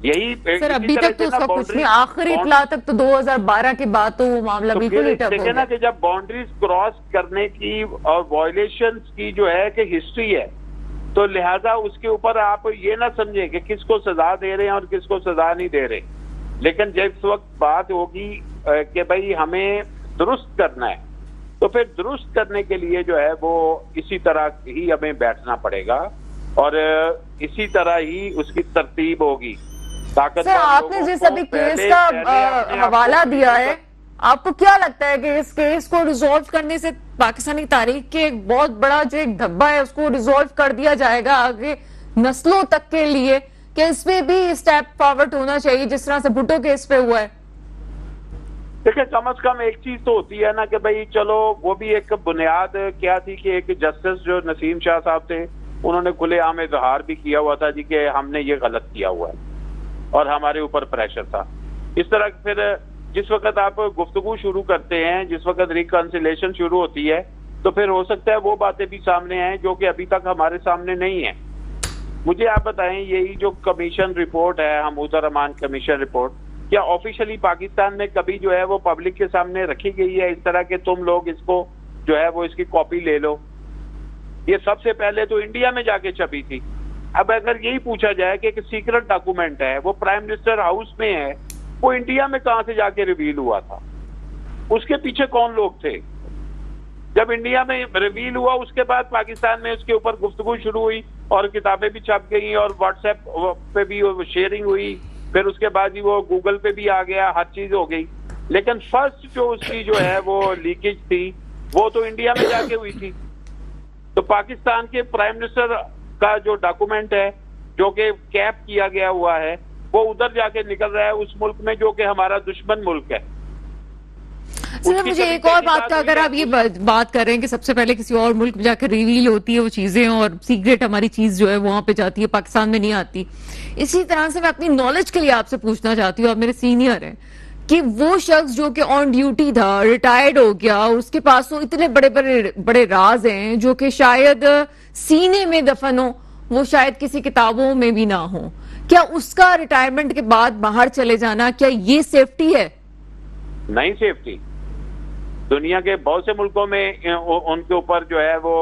यही सर अभी तक तो उसका कुछ नहीं, आखिरी इत्तला तक तो 2012 के बाद तो वो मामला बिल्कुल ही ठप हो गया ना कि जब बाउंड्रीज क्रॉस करने की और वायलेशंस की जो है कि हिस्ट्री है, तो लिहाजा उसके ऊपर आप ये ना समझें कि किसको सजा दे रहे हैं और किसको सजा नहीं दे रहे। लेकिन जब वक्त बात होगी कि भाई हमें दुरुस्त करना है, तो फिर दुरुस्त करने के लिए जो है वो इसी तरह ही हमें बैठना पड़ेगा और इसी तरह ही उसकी तरतीब होगी। सर आपने जिस अभी केस का हवाला दिया है, आपको क्या लगता है कि इस केस को रिजॉल्व करने से पाकिस्तानी तारीख के एक बहुत बड़ा जो एक धब्बा है उसको रिजॉल्व कर दिया जाएगा आगे नस्लों तक के लिए? क्या इसमें भी स्टेप फॉरवर्ड होना चाहिए जिस तरह से भुट्टो केस पे हुआ है? देखिए कम से कम एक चीज तो होती है ना कि भाई चलो वो भी एक बुनियाद क्या थी कि एक जस्टिस जो नसीम शाह साहब थे उन्होंने खुलेआम इजहार भी किया हुआ था जी कि हमने ये गलत किया हुआ है और हमारे ऊपर प्रेशर था। इस तरह फिर जिस वक्त आप गुफ्तगू शुरू करते हैं, जिस वक्त रिकंसिलेशन शुरू होती है, तो फिर हो सकता है वो बातें भी सामने आए जो कि अभी तक हमारे सामने नहीं है। मुझे आप बताएं यही जो कमीशन रिपोर्ट है, हमूद रहमान कमीशन रिपोर्ट, क्या ऑफिशियली पाकिस्तान में कभी जो है वो पब्लिक के सामने रखी गई है इस तरह के तुम लोग इसको जो है वो इसकी कॉपी ले लो? ये सबसे पहले तो इंडिया में जाके छपी थी। अब अगर यही पूछा जाए कि एक सीक्रेट डॉक्यूमेंट है, वो प्राइम मिनिस्टर हाउस में है, वो इंडिया में कहां से जाके रिवील हुआ था? उसके पीछे कौन लोग थे? जब इंडिया में रिवील हुआ उसके बाद पाकिस्तान में उसके ऊपर गुफ्तगू शुरू हुई और किताबें भी छप गई और व्हाट्सएप पे भी शेयरिंग हुई, फिर उसके बाद ही वो गूगल पे भी आ गया, हर चीज हो गई। लेकिन फर्स्ट जो उसकी जो है वो लीकेज थी वो तो इंडिया में जाके हुई थी। तो पाकिस्तान के प्राइम मिनिस्टर का जो डॉक्यूमेंट है जो कि कैप किया गया हुआ है वो उधर जाके निकल रहा है उस मुल्क में जो कि हमारा दुश्मन मुल्क है। सर मुझे एक और बात का, अगर आप ये बात कर रहे हैं कि सबसे पहले किसी और मुल्क में जाकर रिवील होती है वो चीजें और सीक्रेट हमारी चीज जो है वहां पे जाती है, पाकिस्तान में नहीं आती, इसी तरह से मैं अपनी नॉलेज के लिए आपसे पूछना चाहती हूँ, आप मेरे सीनियर हैं, कि वो शख्स जो कि ऑन ड्यूटी था, रिटायर्ड हो गया, उसके पास तो इतने बड़े बड़े बड़े राज हैं जो कि शायद सीने में दफन हो, वो शायद किसी किताबों में भी ना हो, क्या उसका रिटायरमेंट के बाद बाहर चले जाना, क्या ये सेफ्टी है? नहीं सेफ्टी। दुनिया के बहुत से मुल्कों में उनके ऊपर जो है वो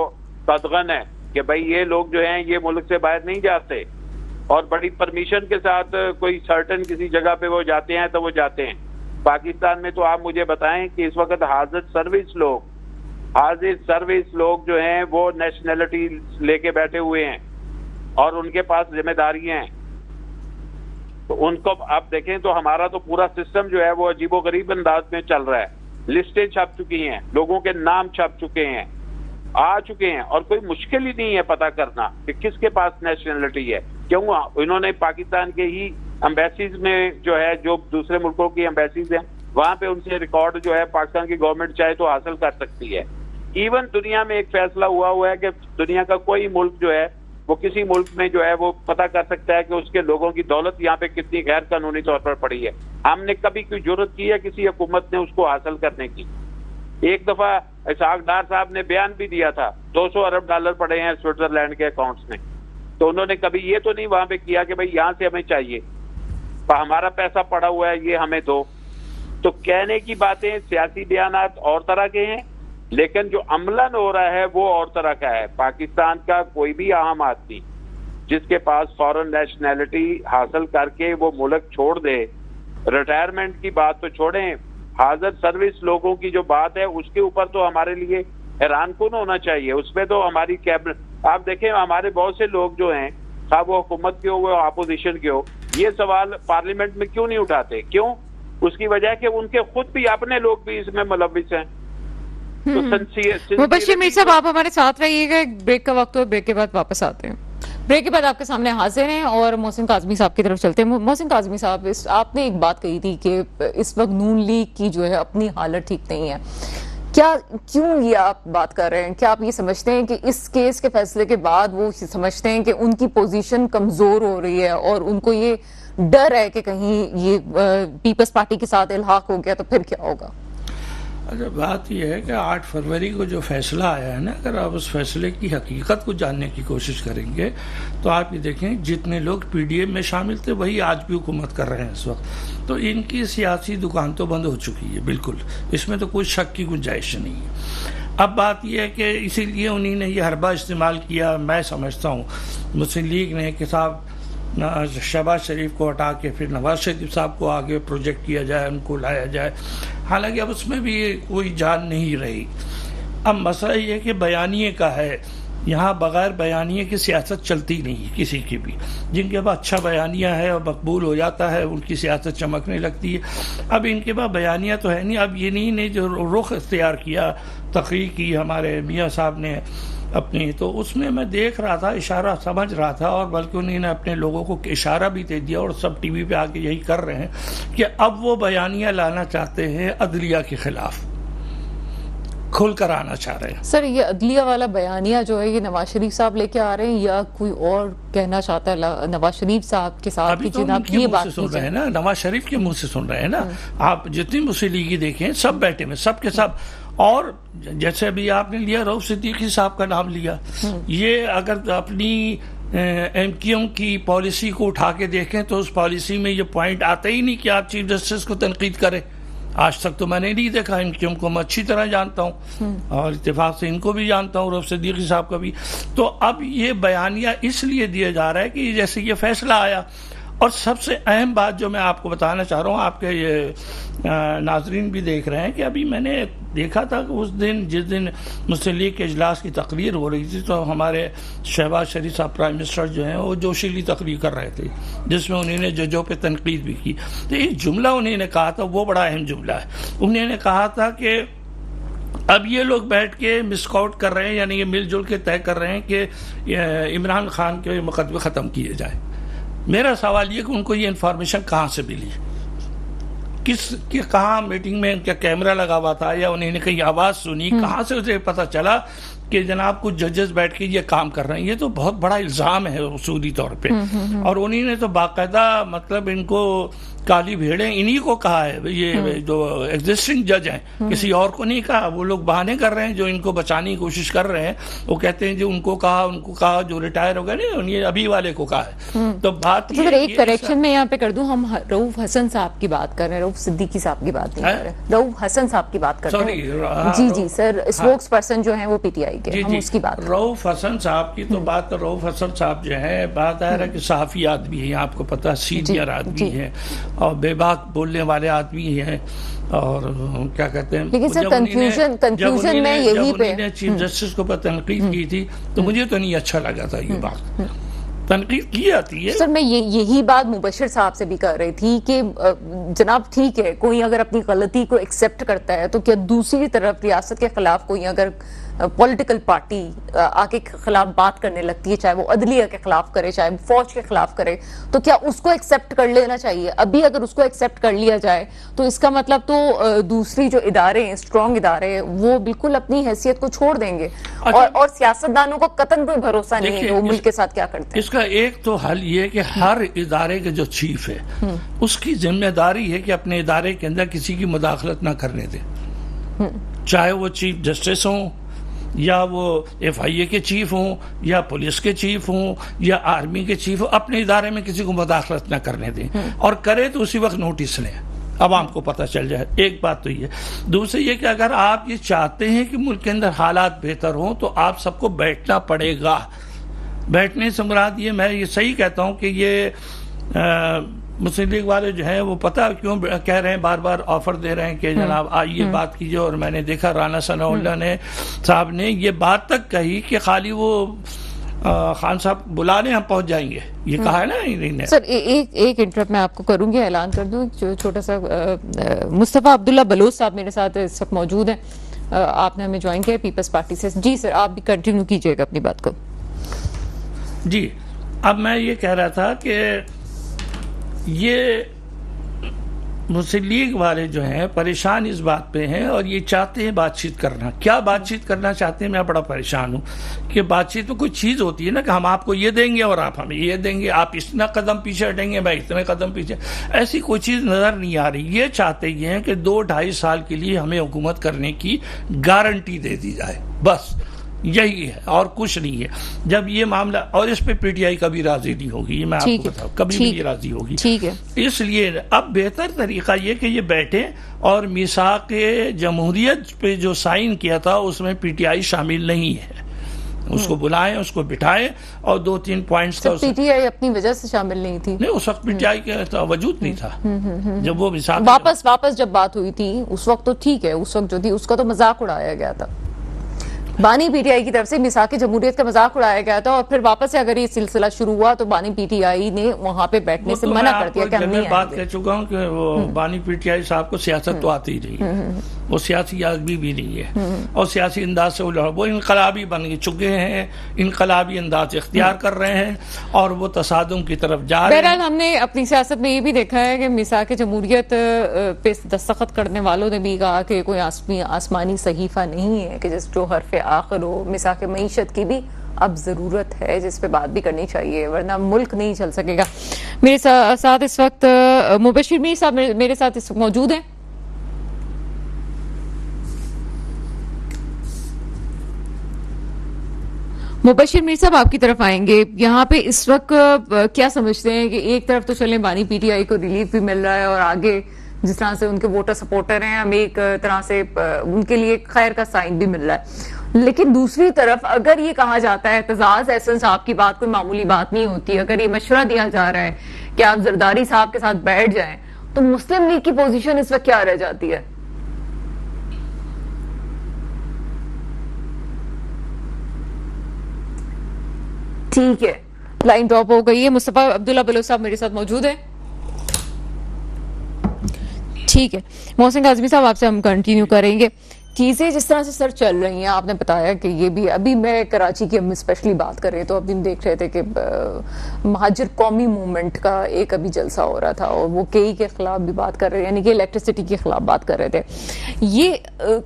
कदगन है कि भाई ये लोग जो हैं ये मुल्क से बाहर नहीं जाते और बड़ी परमिशन के साथ कोई सर्टन किसी जगह पे वो जाते हैं तो वो जाते हैं। पाकिस्तान में तो आप मुझे बताएं कि इस वक्त हाजिर सर्विस लोग जो हैं वो नेशनैलिटी लेके बैठे हुए हैं और उनके पास जिम्मेदारियां हैं। तो उनको आप देखें तो हमारा तो पूरा सिस्टम जो है वो अजीबोगरीब अंदाज में चल रहा है। लिस्टें छप चुकी हैं, लोगों के नाम छप चुके हैं, आ चुके हैं और कोई मुश्किल ही नहीं है पता करना कि किसके पास नेशनैलिटी है। क्यों? इन्होंने पाकिस्तान के ही एम्बेसीज में जो है, जो दूसरे मुल्कों की एम्बेसीज हैं, वहां पे उनसे रिकॉर्ड जो है पाकिस्तान की गवर्नमेंट चाहे तो हासिल कर सकती है। इवन दुनिया में एक फैसला हुआ है कि दुनिया का कोई मुल्क जो है वो किसी मुल्क में जो है वो पता कर सकता है कि उसके लोगों की दौलत यहाँ पे कितनी गैर कानूनी तौर पर पड़ी है। हमने कभी कोई जरूरत की है किसी हुकूमत ने उसको हासिल करने की? एक दफा इसहाक डार साहब ने बयान भी दिया था 200 अरब डॉलर पड़े हैं स्विट्जरलैंड के अकाउंट्स में, तो उन्होंने कभी ये तो नहीं वहां पे किया कि भाई यहाँ से हमें चाहिए, हमारा पैसा पड़ा हुआ है ये हमें दो। तो कहने की बातें, सियासी बयानात और तरह के हैं, लेकिन जो अमलन हो रहा है वो और तरह का है। पाकिस्तान का कोई भी अहम आदमी जिसके पास फॉरेन नेशनैलिटी हासिल करके वो मुल्क छोड़ दे, रिटायरमेंट की बात तो छोड़ें, हाजिर सर्विस लोगों की जो बात है उसके ऊपर तो हमारे लिए हैरानकुन होना चाहिए। उसमें तो हमारी कैबिनेट, आप देखें हमारे बहुत से लोग जो हैं, खा वो हुकूमत के हो वो अपोजिशन के हो, ये सवाल पार्लियामेंट में क्यों नहीं उठाते? क्यों? उसकी वजह कि उनके खुद भी अपने लोग भी इसमें मुलविस हैं। तो मुबश्शिर मीर साहब, आप हमारे साथ रहिएगा, एक ब्रेक का वक्त हो, ब्रेक के बाद वापस आते हैं। ब्रेक के बाद आपके सामने हाजिर हैं और मोहसिन काज़मी साहब की तरफ चलते हैं। मोहसिन काज़मी साहब, आपने एक बात कही थी कि इस वक्त नून लीग की जो है अपनी हालत ठीक नहीं है। क्यों ये आप बात कर रहे हैं? क्या आप ये समझते हैं कि इस केस के फैसले के बाद वो समझते हैं कि उनकी पोजीशन कमजोर हो रही है और उनको ये डर है कि कहीं ये पीपल्स पार्टी के साथ इल्हाक हो गया तो फिर क्या होगा? अच्छा, बात यह है कि 8 फरवरी को जो फैसला आया है ना, अगर आप उस फैसले की हकीकत को जानने की कोशिश करेंगे तो आप ये देखें जितने लोग पीडीएम में शामिल थे वही आज भी हुकूमत कर रहे हैं इस वक्त। तो इनकी सियासी दुकान तो बंद हो चुकी है, बिल्कुल, इसमें तो कोई शक की गुंजाइश नहीं है। अब बात यह है कि इसीलिए उन्होंने ये हरबा इस्तेमाल किया, मैं समझता हूँ मुस्लिम लीग ने, कि साहब शहबाज शरीफ को हटा के फिर नवाज शरीफ साहब को आगे प्रोजेक्ट किया जाए, उनको लाया जाए। हालांकि अब उसमें भी कोई जान नहीं रही। अब मसला ये कि बयानिए का है, यहाँ बगैर बयानिए की सियासत चलती नहीं किसी की भी। जिनके पास अच्छा बयानिया है और मकबूल हो जाता है उनकी सियासत चमकने लगती है। अब इनके पास बयानिया तो है नहीं। अब ये नहीं ने जो रुख इख्तियार किया तकरीर की हमारे मियाँ साहब ने अपनी, तो उसमें मैं देख रहा था, इशारा समझ रहा था, और बल्कि उन्होंने अपने लोगों को इशारा भी दे दिया और सब टीवी पे आके यही कर रहे हैं कि अब वो बयानिया लाना चाहते हैं अदलिया के खिलाफ, खुल कर आना चाह रहे हैं। सर, ये अदलिया वाला बयानिया जो है ये नवाज शरीफ साहब लेके आ रहे हैं या कोई और कहना चाहता है नवाज शरीफ साहब के साथ? अभी तो उनके ये मुंह बात से सुन रहे हैं ना, नवाज शरीफ के मुंह से सुन रहे हैं ना। आप जितनी मुस्लिम लीगी देखें सब बैठे में, सब के सब। और जैसे अभी आपने लिया रऊफ सिद्दीकी साहब का नाम लिया, ये अगर अपनी एमक्यूएम की पॉलिसी को उठा के देखें तो उस पॉलिसी में ये पॉइंट आता ही नहीं कि आप चीफ जस्टिस को तनकीद करें। आज तक तो मैंने नहीं देखा। एमक्यूएम को मैं अच्छी तरह जानता हूँ और इत्तेफाक से इनको भी जानता हूँ, रऊफ सिद्दीकी साहब का भी। तो अब ये बयानिया इसलिए दिया जा रहा है कि जैसे ये फैसला आया। और सबसे अहम बात जो मैं आपको बताना चाह रहा हूँ, आपके ये नाजरीन भी देख रहे हैं कि अभी मैंने देखा था कि उस दिन जिस दिन मुस्लिम लीग के इजलास की तकरीर हो रही थी तो हमारे शहबाज शरीफ साहब प्राइम मिनिस्टर जो हैं वो जोशीली तकरीर कर रहे थे जिसमें उन्होंने जजों पे तनकीद भी की। तो एक जुमला उन्होंने कहा था, वो बड़ा अहम जुमला है। उन्होंने कहा था कि अब ये लोग बैठ के मिसकाउट कर रहे हैं, यानी ये मिलजुल के तय कर रहे हैं कि इमरान खान के मुकदमे ख़त्म किए जाए। मेरा सवाल ये कि उनको ये इन्फॉर्मेशन कहाँ से मिली, कहाँ मीटिंग में उनका कैमरा लगा हुआ था या उन्होंने कहीं आवाज़ सुनी, कहाँ से उसे पता चला कि जनाब कुछ जजेस बैठ के ये काम कर रहे हैं? ये तो बहुत बड़ा इल्ज़ाम है उसूली तौर पे। और उन्होंने तो बाकायदा मतलब इनको काली भेड़ें इन्हीं को कहा है, ये जो एग्जिस्टिंग जज हैं, किसी और को नहीं कहा। वो लोग बहाने कर रहे हैं जो इनको बचाने की कोशिश कर रहे हैं। वो कहते हैं जो उनको कहा जो रिटायर हो गए ना, उन्हें अभी वाले को कहा है। तो बात तो फिर एक करेक्शन में यहाँ पे कर दूं, हम रऊफ हसन साहब की बात कर रहे हैं, रऊफ सिद्दीकी साहब की बात नहीं कर रहे, रऊफ हसन साहब की बात कर रहे हैं। जी जी सर, स्पोक्स पर्सन जो है वो पीटीआई के, हम उसकी बात। रऊफ हसन साहब की तो बात, रऊफ हसन साहब जो है बात है कि सहाफी आदमी है, आपको पता, सीनियर आदमी है और बेबाक बोलने वाले आदमी हैं। और क्या कहते हैं, लेकिन सर कंफ्यूजन में यही पे चीफ जस्टिस को तनकीद की थी तो मुझे तो नहीं अच्छा लगा था ये बात। तनकीद की जाती है। सर मैं यही बात मुबश्शिर साहब से भी कर रही थी कि जनाब ठीक है, कोई अगर अपनी गलती को एक्सेप्ट करता है तो क्या दूसरी तरफ रियासत के खिलाफ कोई अगर पॉलिटिकल पार्टी आके खिलाफ बात करने लगती है, चाहे वो अदलिया के खिलाफ करे चाहे वो फौज के खिलाफ करे, तो क्या उसको एक्सेप्ट कर लेना चाहिए? अभी अगर उसको एक्सेप्ट कर लिया जाए तो इसका मतलब तो दूसरी जो इदारे हैं, स्ट्रॉन्ग इदारे हैं, वो बिल्कुल अपनी हैसियत को छोड़ देंगे। और सियासतदानों को कतन कोई भरोसा नहीं है कि वो मुल्क के साथ क्या करते हैं। इसका एक तो हल ये कि हर इदारे के जो चीफ है उसकी जिम्मेदारी है कि अपने इदारे के अंदर किसी की मुदाखलत ना करने दे, चाहे वो चीफ जस्टिस हों या वो FIA के चीफ हों या पुलिस के चीफ हों या आर्मी के चीफ हों, अपने इदारे में किसी को मुदाखलत न करने दें। और करे तो उसी वक्त नोटिस लें। आवाम को पता चल जाए। एक बात तो ये, दूसरी ये कि अगर आप ये चाहते हैं कि मुल्क के अंदर हालात बेहतर हों तो आप सबको बैठना पड़ेगा। बैठने से मुराद ये, मैं ये सही कहता हूँ कि ये मुस्लिम लीग वाले जो हैं वो पता क्यों कह रहे हैं, बार बार ऑफर दे रहे हैं कि जनाब आइए बात कीजिए। और मैंने देखा राना सनाउल्लाह ने साहब ने ये बात तक कही कि खाली वो खान साहब बुला लें हम पहुंच जाएंगे, ये कहा है ना इन्होंने। सर एक इंटरप्ट मैं आपको करूंगी, ऐलान कर दूं छोटा सा। मुस्तफ़ा अब्दुल्ला बलोच साहब मेरे साथ इस वक्त मौजूद हैं, आपने हमें ज्वाइन किया पीपल्स पार्टी से। जी सर, आप भी कंटिन्यू कीजिएगा अपनी बात को। जी, अब मैं ये कह रहा था कि ये मुस्लिम लीग वाले जो हैं परेशान इस बात पे हैं और ये चाहते हैं बातचीत करना। क्या बातचीत करना चाहते हैं, मैं बड़ा परेशान हूँ कि बातचीत में कोई चीज़ होती है ना कि हम आपको ये देंगे और आप हमें ये देंगे, आप इतना कदम पीछे हटेंगे मैं इतने कदम पीछे, ऐसी कोई चीज़ नज़र नहीं आ रही। ये चाहते ये हैं कि 2-2.5 साल के लिए हमें हुकूमत करने की गारंटी दे दी जाए, बस यही है और कुछ नहीं है। जब ये मामला, और इस पे पीटीआई कभी राजी नहीं होगी, ये मैं आपको बताऊं, कभी भी राजी होगी। ठीक है, इसलिए अब बेहतर तरीका ये कि ये बैठे और मिसाक जमहूरियत पे जो साइन किया था उसमें पीटीआई शामिल नहीं है, उसको बुलाएं, उसको बिठाएं और 2-3 पॉइंट्स का। पीटीआई अपनी वजह से शामिल नहीं थी, नहीं उस वक्त पीटीआई का वजूद नहीं था जब वो मिसाक वापस जब बात हुई थी उस वक्त तो ठीक है, उस वक्त जो थी उसका तो मजाक उड़ाया गया था, बानी पीटीआई की तरफ से मिसाक जमहूरियत का मजाक उड़ाया गया था। और फिर वापस से अगर ये सिलसिला शुरू हुआ तो बानी पीटीआई ने वहां पे बैठने से मना कर दिया कि हम नहीं बात कह चुका हूँ कि वो बानी पीटीआई साहब को सियासत तो आती ही नहीं है, वो सियासी आदमी भी नहीं है और सियासी अंदाज से वो इनकलाबी बन चुके हैं, इनकलाबी अंदाज इख्तियार कर रहे हैं और वो तसादुम की तरफ जा रहे हैं। बहरहाल हमने अपनी सियासत में ये भी देखा है कि मिसाक जमहूरियत पे दस्तखत करने वालों ने भी कहा कि कोई आसमानी सहीफा नहीं है कि जिस जो हरफ आखिर हो। मिसाक मईशत की भी अब जरूरत है जिस पे बात भी करनी चाहिए, वरना मुल्क नहीं चल सकेगा। मेरे साथ इस वक्त मुबशिर मीर साहब मेरे साथ इस वक्त मौजूद हैं। मुबशिर मीर साहब आपकी तरफ आएंगे। यहाँ पे इस वक्त क्या समझते हैं कि एक तरफ तो चले बानी पीटीआई को रिलीफ भी मिल रहा है और आगे जिस तरह से उनके वोटर सपोर्टर हैं, हमें एक तरह से उनके लिए खैर का साइन भी मिल रहा है, लेकिन दूसरी तरफ अगर ये कहा जाता है एतजाज एहसन साहब की बात कोई मामूली बात नहीं होती, अगर ये मशवरा दिया जा रहा है कि आप जरदारी साहब के साथ बैठ जाएं, तो मुस्लिम लीग की पोजीशन इस वक्त क्या रह जाती है? ठीक है, लाइन ड्रॉप हो गई है। मुस्तफा अब्दुल्ला बलोच साहब मेरे साथ मौजूद है। ठीक है, मोहसिन काज़मी साहब आपसे हम कंटिन्यू करेंगे। चीज़ें जिस तरह से सर चल रही हैं, आपने बताया कि ये भी अभी मैं कराची की हम स्पेशली बात कर रहे हैं तो अभी हम देख रहे थे कि महाजिर कौमी मूवमेंट का एक अभी जलसा हो रहा था और वो कई के खिलाफ भी बात कर रहे हैं, यानी कि इलेक्ट्रिसिटी के खिलाफ बात कर रहे थे। ये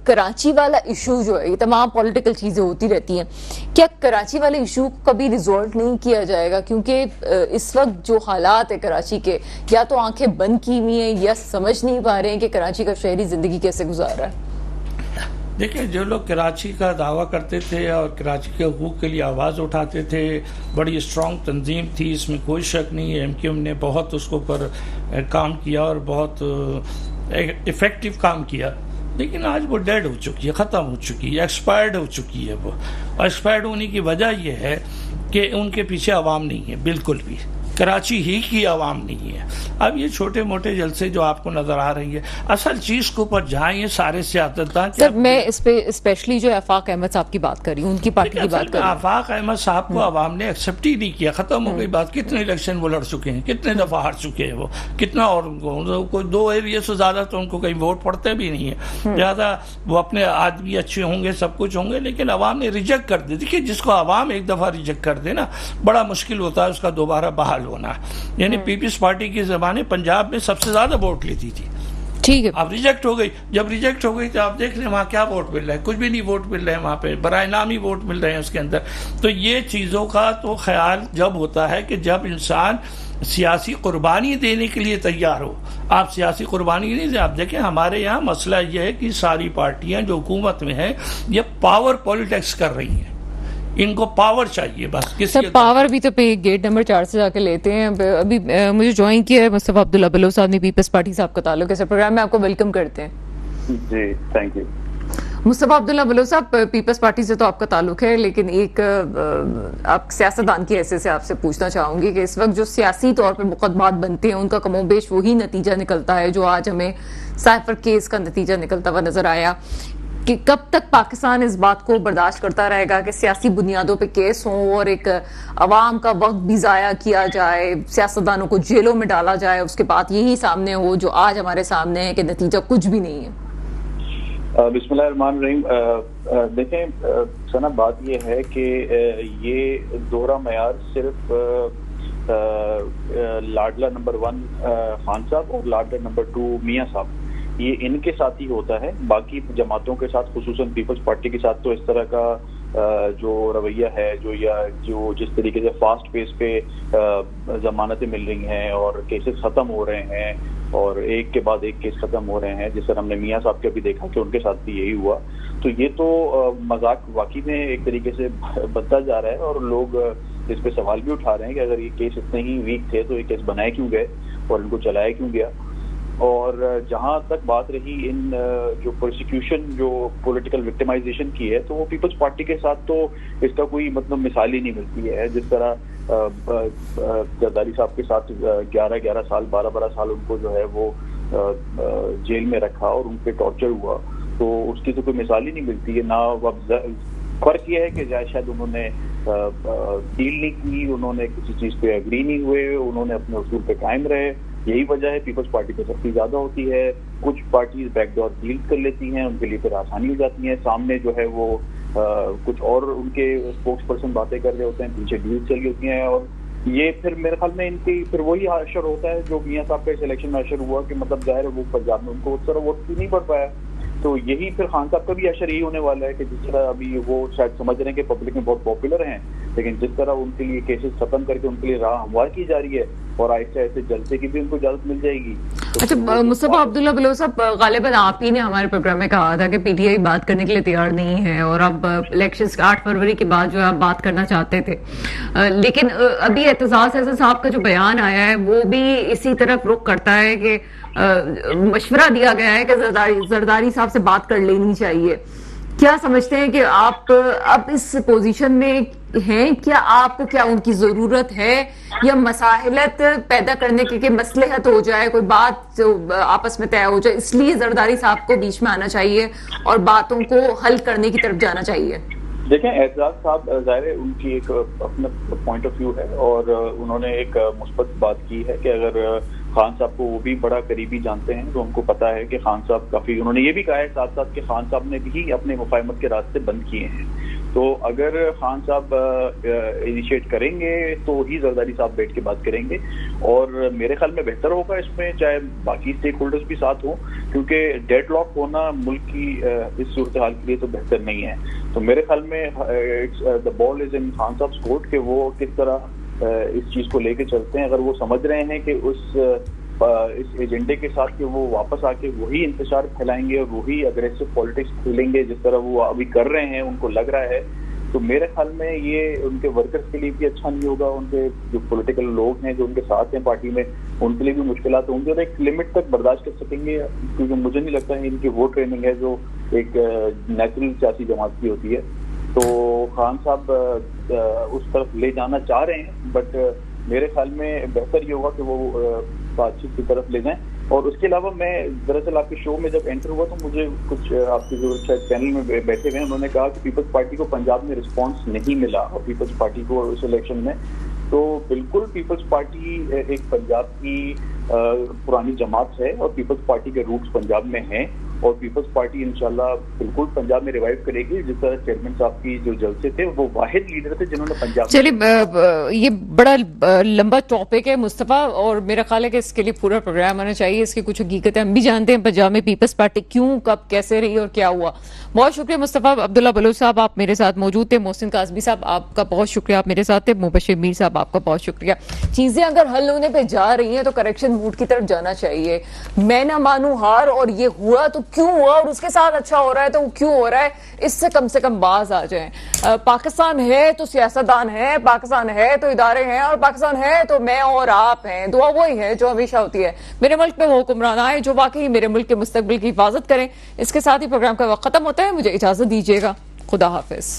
कराची वाला इशू जो है, ये तमाम पॉलिटिकल चीज़ें होती रहती हैं, क्या कराची वाले इशू को कभी रिजॉल्व नहीं किया जाएगा? क्योंकि इस वक्त जो हालात है कराची के, या तो आंखें बंद की हुई हैं या समझ नहीं पा रहे हैं कि कराची का शहरी जिंदगी कैसे गुजार रहा है। देखिए, जो लोग कराची का दावा करते थे और कराची के हुकूक के लिए आवाज़ उठाते थे, बड़ी स्ट्रॉन्ग तंजीम थी, इसमें कोई शक नहीं है। एमक्यूएम ने बहुत उसको पर काम किया और बहुत इफ़ेक्टिव काम किया, लेकिन आज वो डेड हो चुकी है, ख़त्म हो चुकी है, एक्सपायर्ड हो चुकी है वो। और एक्सपायर्ड होने की वजह यह है कि उनके पीछे आवाम नहीं है, बिल्कुल भी कराची ही की आवाम नहीं है। अब ये छोटे मोटे जलसे जो आपको नजर आ रही है, असल चीज के ऊपर जहाँ ये सारे सियासतदान, सर मैं इस पे स्पेशली जो आफाक अहमद साहब की बात कर रही हूँ, उनकी पार्टी की बात कर रही हूँ। आफाक अहमद साहब को आवाम ने एक्सेप्ट ही नहीं किया, खत्म हो गई बात। कितने इलेक्शन वो लड़ चुके हैं, कितने दफा हार चुके हैं वो, कितना, और उनको 2 एरिया से ज्यादा तो उनको कहीं वोट पड़ते भी नहीं है। ज्यादा वो अपने आदमी अच्छे होंगे, सब कुछ होंगे, लेकिन आवाम ने रिजेक्ट कर दी। देखिए, जिसको आवाम एक दफा रिजेक्ट कर दे ना, बड़ा मुश्किल होता है उसका दोबारा बहाल होना। यानी पीपल्स पार्टी की ज़माने पंजाब में सबसे ज्यादा वोट लेती थी, ठीक है, अब रिजेक्ट हो गई। जब रिजेक्ट हो गई तो आप देख लें वहाँ क्या वोट मिल रहा है, कुछ भी नहीं वोट मिल रहे हैं वहाँ पे, बराए नाम ही वोट मिल रहे हैं उसके अंदर। तो ये चीज़ों का तो ख्याल जब होता है कि जब इंसान सियासी कुर्बानी देने के लिए तैयार हो। आप सियासी कुर्बानी नहीं दे। आप देखें, हमारे यहाँ मसला यह है कि सारी पार्टियाँ जो हुकूमत में हैं ये पावर पॉलिटिक्स कर रही हैं। इनको पावर चाहिए बस। किसी सर पावर भी तो पे गेट नंबर 4 से जाके लेते हैं। अभी मुझे ज्वाइन किया है मुस्तफा अब्दुल्ला बलोच साहब ने, पीपल्स पार्टी से आपका ताल्लुक है सर, प्रोग्राम में आपको वेलकम करते हैं। जी थैंक यू। मुस्तफा अब्दुल्ला बलोच साहब, पीपल्स पार्टी से तो आपका ताल्लुक है, लेकिन एक आप सियासतदान की हैसियत से आपसे पूछना चाहूंगी कि इस वक्त जो सियासी तौर पर मुकदमात बनते हैं उनका कमोबेश वही नतीजा निकलता है जो आज हमें साइफर केस का नतीजा निकलता हुआ नजर आया, कि कब तक पाकिस्तान इस बात को बर्दाश्त करता रहेगा कि सियासी बुनियादों पे केस हों और एक अवाम का वक्त भी ज़ाया किया जाए, सियासतदानों को जेलों में डाला जाए, उसके बाद यही सामने हो जो आज हमारे सामने है कि नतीजा कुछ भी नहीं है। बिस्मिल्लाहिर्रहमानिर्रहीम। देखें सना, बात ये है कि ये दोहरा मयार सिर्फ लाडला नंबर 1 खान साहब और लाडला नंबर 2 मियां साहब, ये इनके साथ ही होता है। बाकी जमातों के साथ, खुसूसन पीपल्स पार्टी के साथ तो इस तरह का जो रवैया है, जो जिस तरीके से फास्ट पेस पे जमानतें मिल रही हैं और केसेस खत्म हो रहे हैं और एक के बाद एक केस खत्म हो रहे हैं, जिस तरह हमने मियां साहब के भी देखा कि उनके साथ भी यही हुआ, तो ये तो मजाक वाकई में एक तरीके से बनता जा रहा है। और लोग इस पे सवाल भी उठा रहे हैं कि अगर ये केस इतने ही वीक थे तो ये केस बनाए क्यों गए और इनको चलाया क्यों गया। और जहां तक बात रही इन जो प्रोसिक्यूशन, जो पॉलिटिकल विक्टिमाइजेशन की है, तो वो पीपल्स पार्टी के साथ तो इसका कोई मतलब मिसाल ही नहीं मिलती है। जिस तरह जरदारी साहब के साथ 11 साल 12 साल उनको जो है वो जेल में रखा और उन पे टॉर्चर हुआ, तो उसकी तो कोई मिसाल ही नहीं मिलती है ना। फर्क ये है कि शायद उन्होंने डील नहीं की, उन्होंने किसी चीज पे एग्री नहीं हुए, उन्होंने अपने उसूल पे कायम रहे। यही वजह है पीपल्स पार्टी पे सख्ती ज्यादा होती है। कुछ पार्टीज बैकडोर डील कर लेती हैं, उनके लिए फिर आसानी हो जाती है। सामने जो है वो कुछ और उनके स्पोक्स पर्सन बातें कर रहे होते हैं, पीछे डील चली होती हैं, और ये फिर मेरे ख्याल में इनकी फिर वही असर होता है जो मियां साहब का इस इलेक्शन में असर हुआ कि मतलब जाहिर है वो पंजाब में उनको उस तरह वोट नहीं पड़ पाया। तो यही फिर खान साहब का भी असर यही होने वाला है कि जिस तरह अभी वो शायद समझ रहे हैं कि पब्लिक में बहुत पॉपुलर हैं, लेकिन जिस तरह उनके लिए केसेस खत्म करके उनके लिए राह हमवार की जा रही है और आहिस्ते आहिस्ते जलसे की भी उनको इजाजत मिल जाएगी। तो अच्छा मुस्तफा अब्दुल्ला बलोच साहब, गालिबन आप ही ने हमारे प्रोग्राम में कहा था कि पीटीआई बात करने के लिए तैयार नहीं है और अब इलेक्शंस 8 फरवरी के बाद जो है आप बात करना चाहते थे, लेकिन अभी एतजाज हसन साहब का जो बयान आया है वो भी इसी तरफ रुख करता है कि मशवरा दिया गया है कि जरदारी साहब से बात कर लेनी चाहिए। क्या समझते हैं कि आप अब इस पोजीशन में हैं? क्या आपको क्या उनकी जरूरत है या मसाइलत पैदा करने के मसलहत हो जाए, कोई बात जो आपस में तय हो जाए, इसलिए जरदारी साहब को बीच में आना चाहिए और बातों को हल करने की तरफ जाना चाहिए? देखें, एजाज साहब जाहिर है उनकी एक अपना पॉइंट ऑफ व्यू है और उन्होंने एक मुस्बत बात की है कि अगर खान साहब को वो भी बड़ा करीबी जानते हैं तो उनको पता है कि खान साहब काफी, उन्होंने ये भी कहा है साथ साथ कि खान साहब ने भी अपने मुफाहमत के रास्ते बंद किए हैं। तो अगर खान साहब इनिशिएट करेंगे तो ही जरदारी साहब बैठ के बात करेंगे और मेरे ख्याल में बेहतर होगा इसमें, चाहे बाकी स्टेक होल्डर्स भी साथ हों, क्योंकि डेडलॉक होना मुल्क की इस सूरत हाल के लिए तो बेहतर नहीं है। तो मेरे ख्याल में the ball is in Khan साहब कोर्ट कि वो किस तरह इस चीज को लेके चलते हैं। अगर वो समझ रहे हैं कि इस एजेंडे के साथ कि वो वापस आके वही इंतशार फैलाएंगे और वही अग्रेसिव पॉलिटिक्स खेलेंगे जिस तरह वो अभी कर रहे हैं, उनको लग रहा है, तो मेरे ख्याल में ये उनके वर्कर्स के लिए भी अच्छा नहीं होगा। उनके जो पॉलिटिकल लोग हैं जो उनके साथ हैं पार्टी में, उनके लिए भी मुश्किलात होंगी और एक लिमिट तक बर्दाश्त कर सकेंगे, क्योंकि मुझे नहीं लगता है इनकी वो ट्रेनिंग है जो एक नेचुरल सियासी जमात की होती है। तो खान साहब उस तरफ ले जाना चाह रहे हैं, बट मेरे ख्याल में बेहतर ये होगा कि वो बातचीत की तरफ ले जाएं। और उसके अलावा मैं दरअसल आपके शो में जब एंटर हुआ तो मुझे कुछ आपके जो शायद पैनल में बैठे हुए हैं उन्होंने कहा कि पीपल्स पार्टी को पंजाब में रिस्पांस नहीं मिला और पीपल्स पार्टी को इस इलेक्शन में, तो बिल्कुल पीपल्स पार्टी एक पंजाब की पुरानी जमात है और पीपल्स पार्टी के रूट्स पंजाब में हैं और पीपल्स पार्टी इंशाल्लाह बिल्कुल पंजाब में रिवाइव करेगी। जिस तरह चेयरमैन साहब की जो जलसे थे वो वाहिद लीडर थे जिन्होंने पंजाब। चलिए, ये बड़ा लंबा टॉपिक है मुस्तफा और मेरा ख्याल है कि इसके लिए पूरा प्रोग्राम आना चाहिए। इसकी कुछ हकीकतें हम भी जानते हैं पंजाब में पीपल्स पार्टी क्यों, कब, कैसे रही और क्या हुआ। बहुत शुक्रिया मुस्तफा अब्दुल्ला बलोच साहब, आप मेरे साथ मौजूद थे। मोहसिन काज़मी साहब आपका बहुत शुक्रिया, आप मेरे साथ थे। मुबशिर मीर साहब आपका बहुत शुक्रिया। चीजें अगर हल होने पर जा रही हैं तो करेक्शन मूड की तरफ जाना चाहिए। मैं ना मानू हार और ये हुआ तो क्यों हुआ और उसके साथ अच्छा हो रहा है तो वो क्यों हो रहा है, इससे कम से कम बाज आ जाएं। पाकिस्तान है तो सियासतदान है, पाकिस्तान है तो इदारे हैं, और पाकिस्तान है तो मैं और आप हैं। दुआ वही है जो हमेशा होती है, मेरे मुल्क में वो हुक्मरान आए जो वाकई मेरे मुल्क के मुस्तकबिल की हिफाजत करें। इसके साथ ही प्रोग्राम का वक्त खत्म होता है, मुझे इजाजत दीजिएगा। खुदा हाफिज।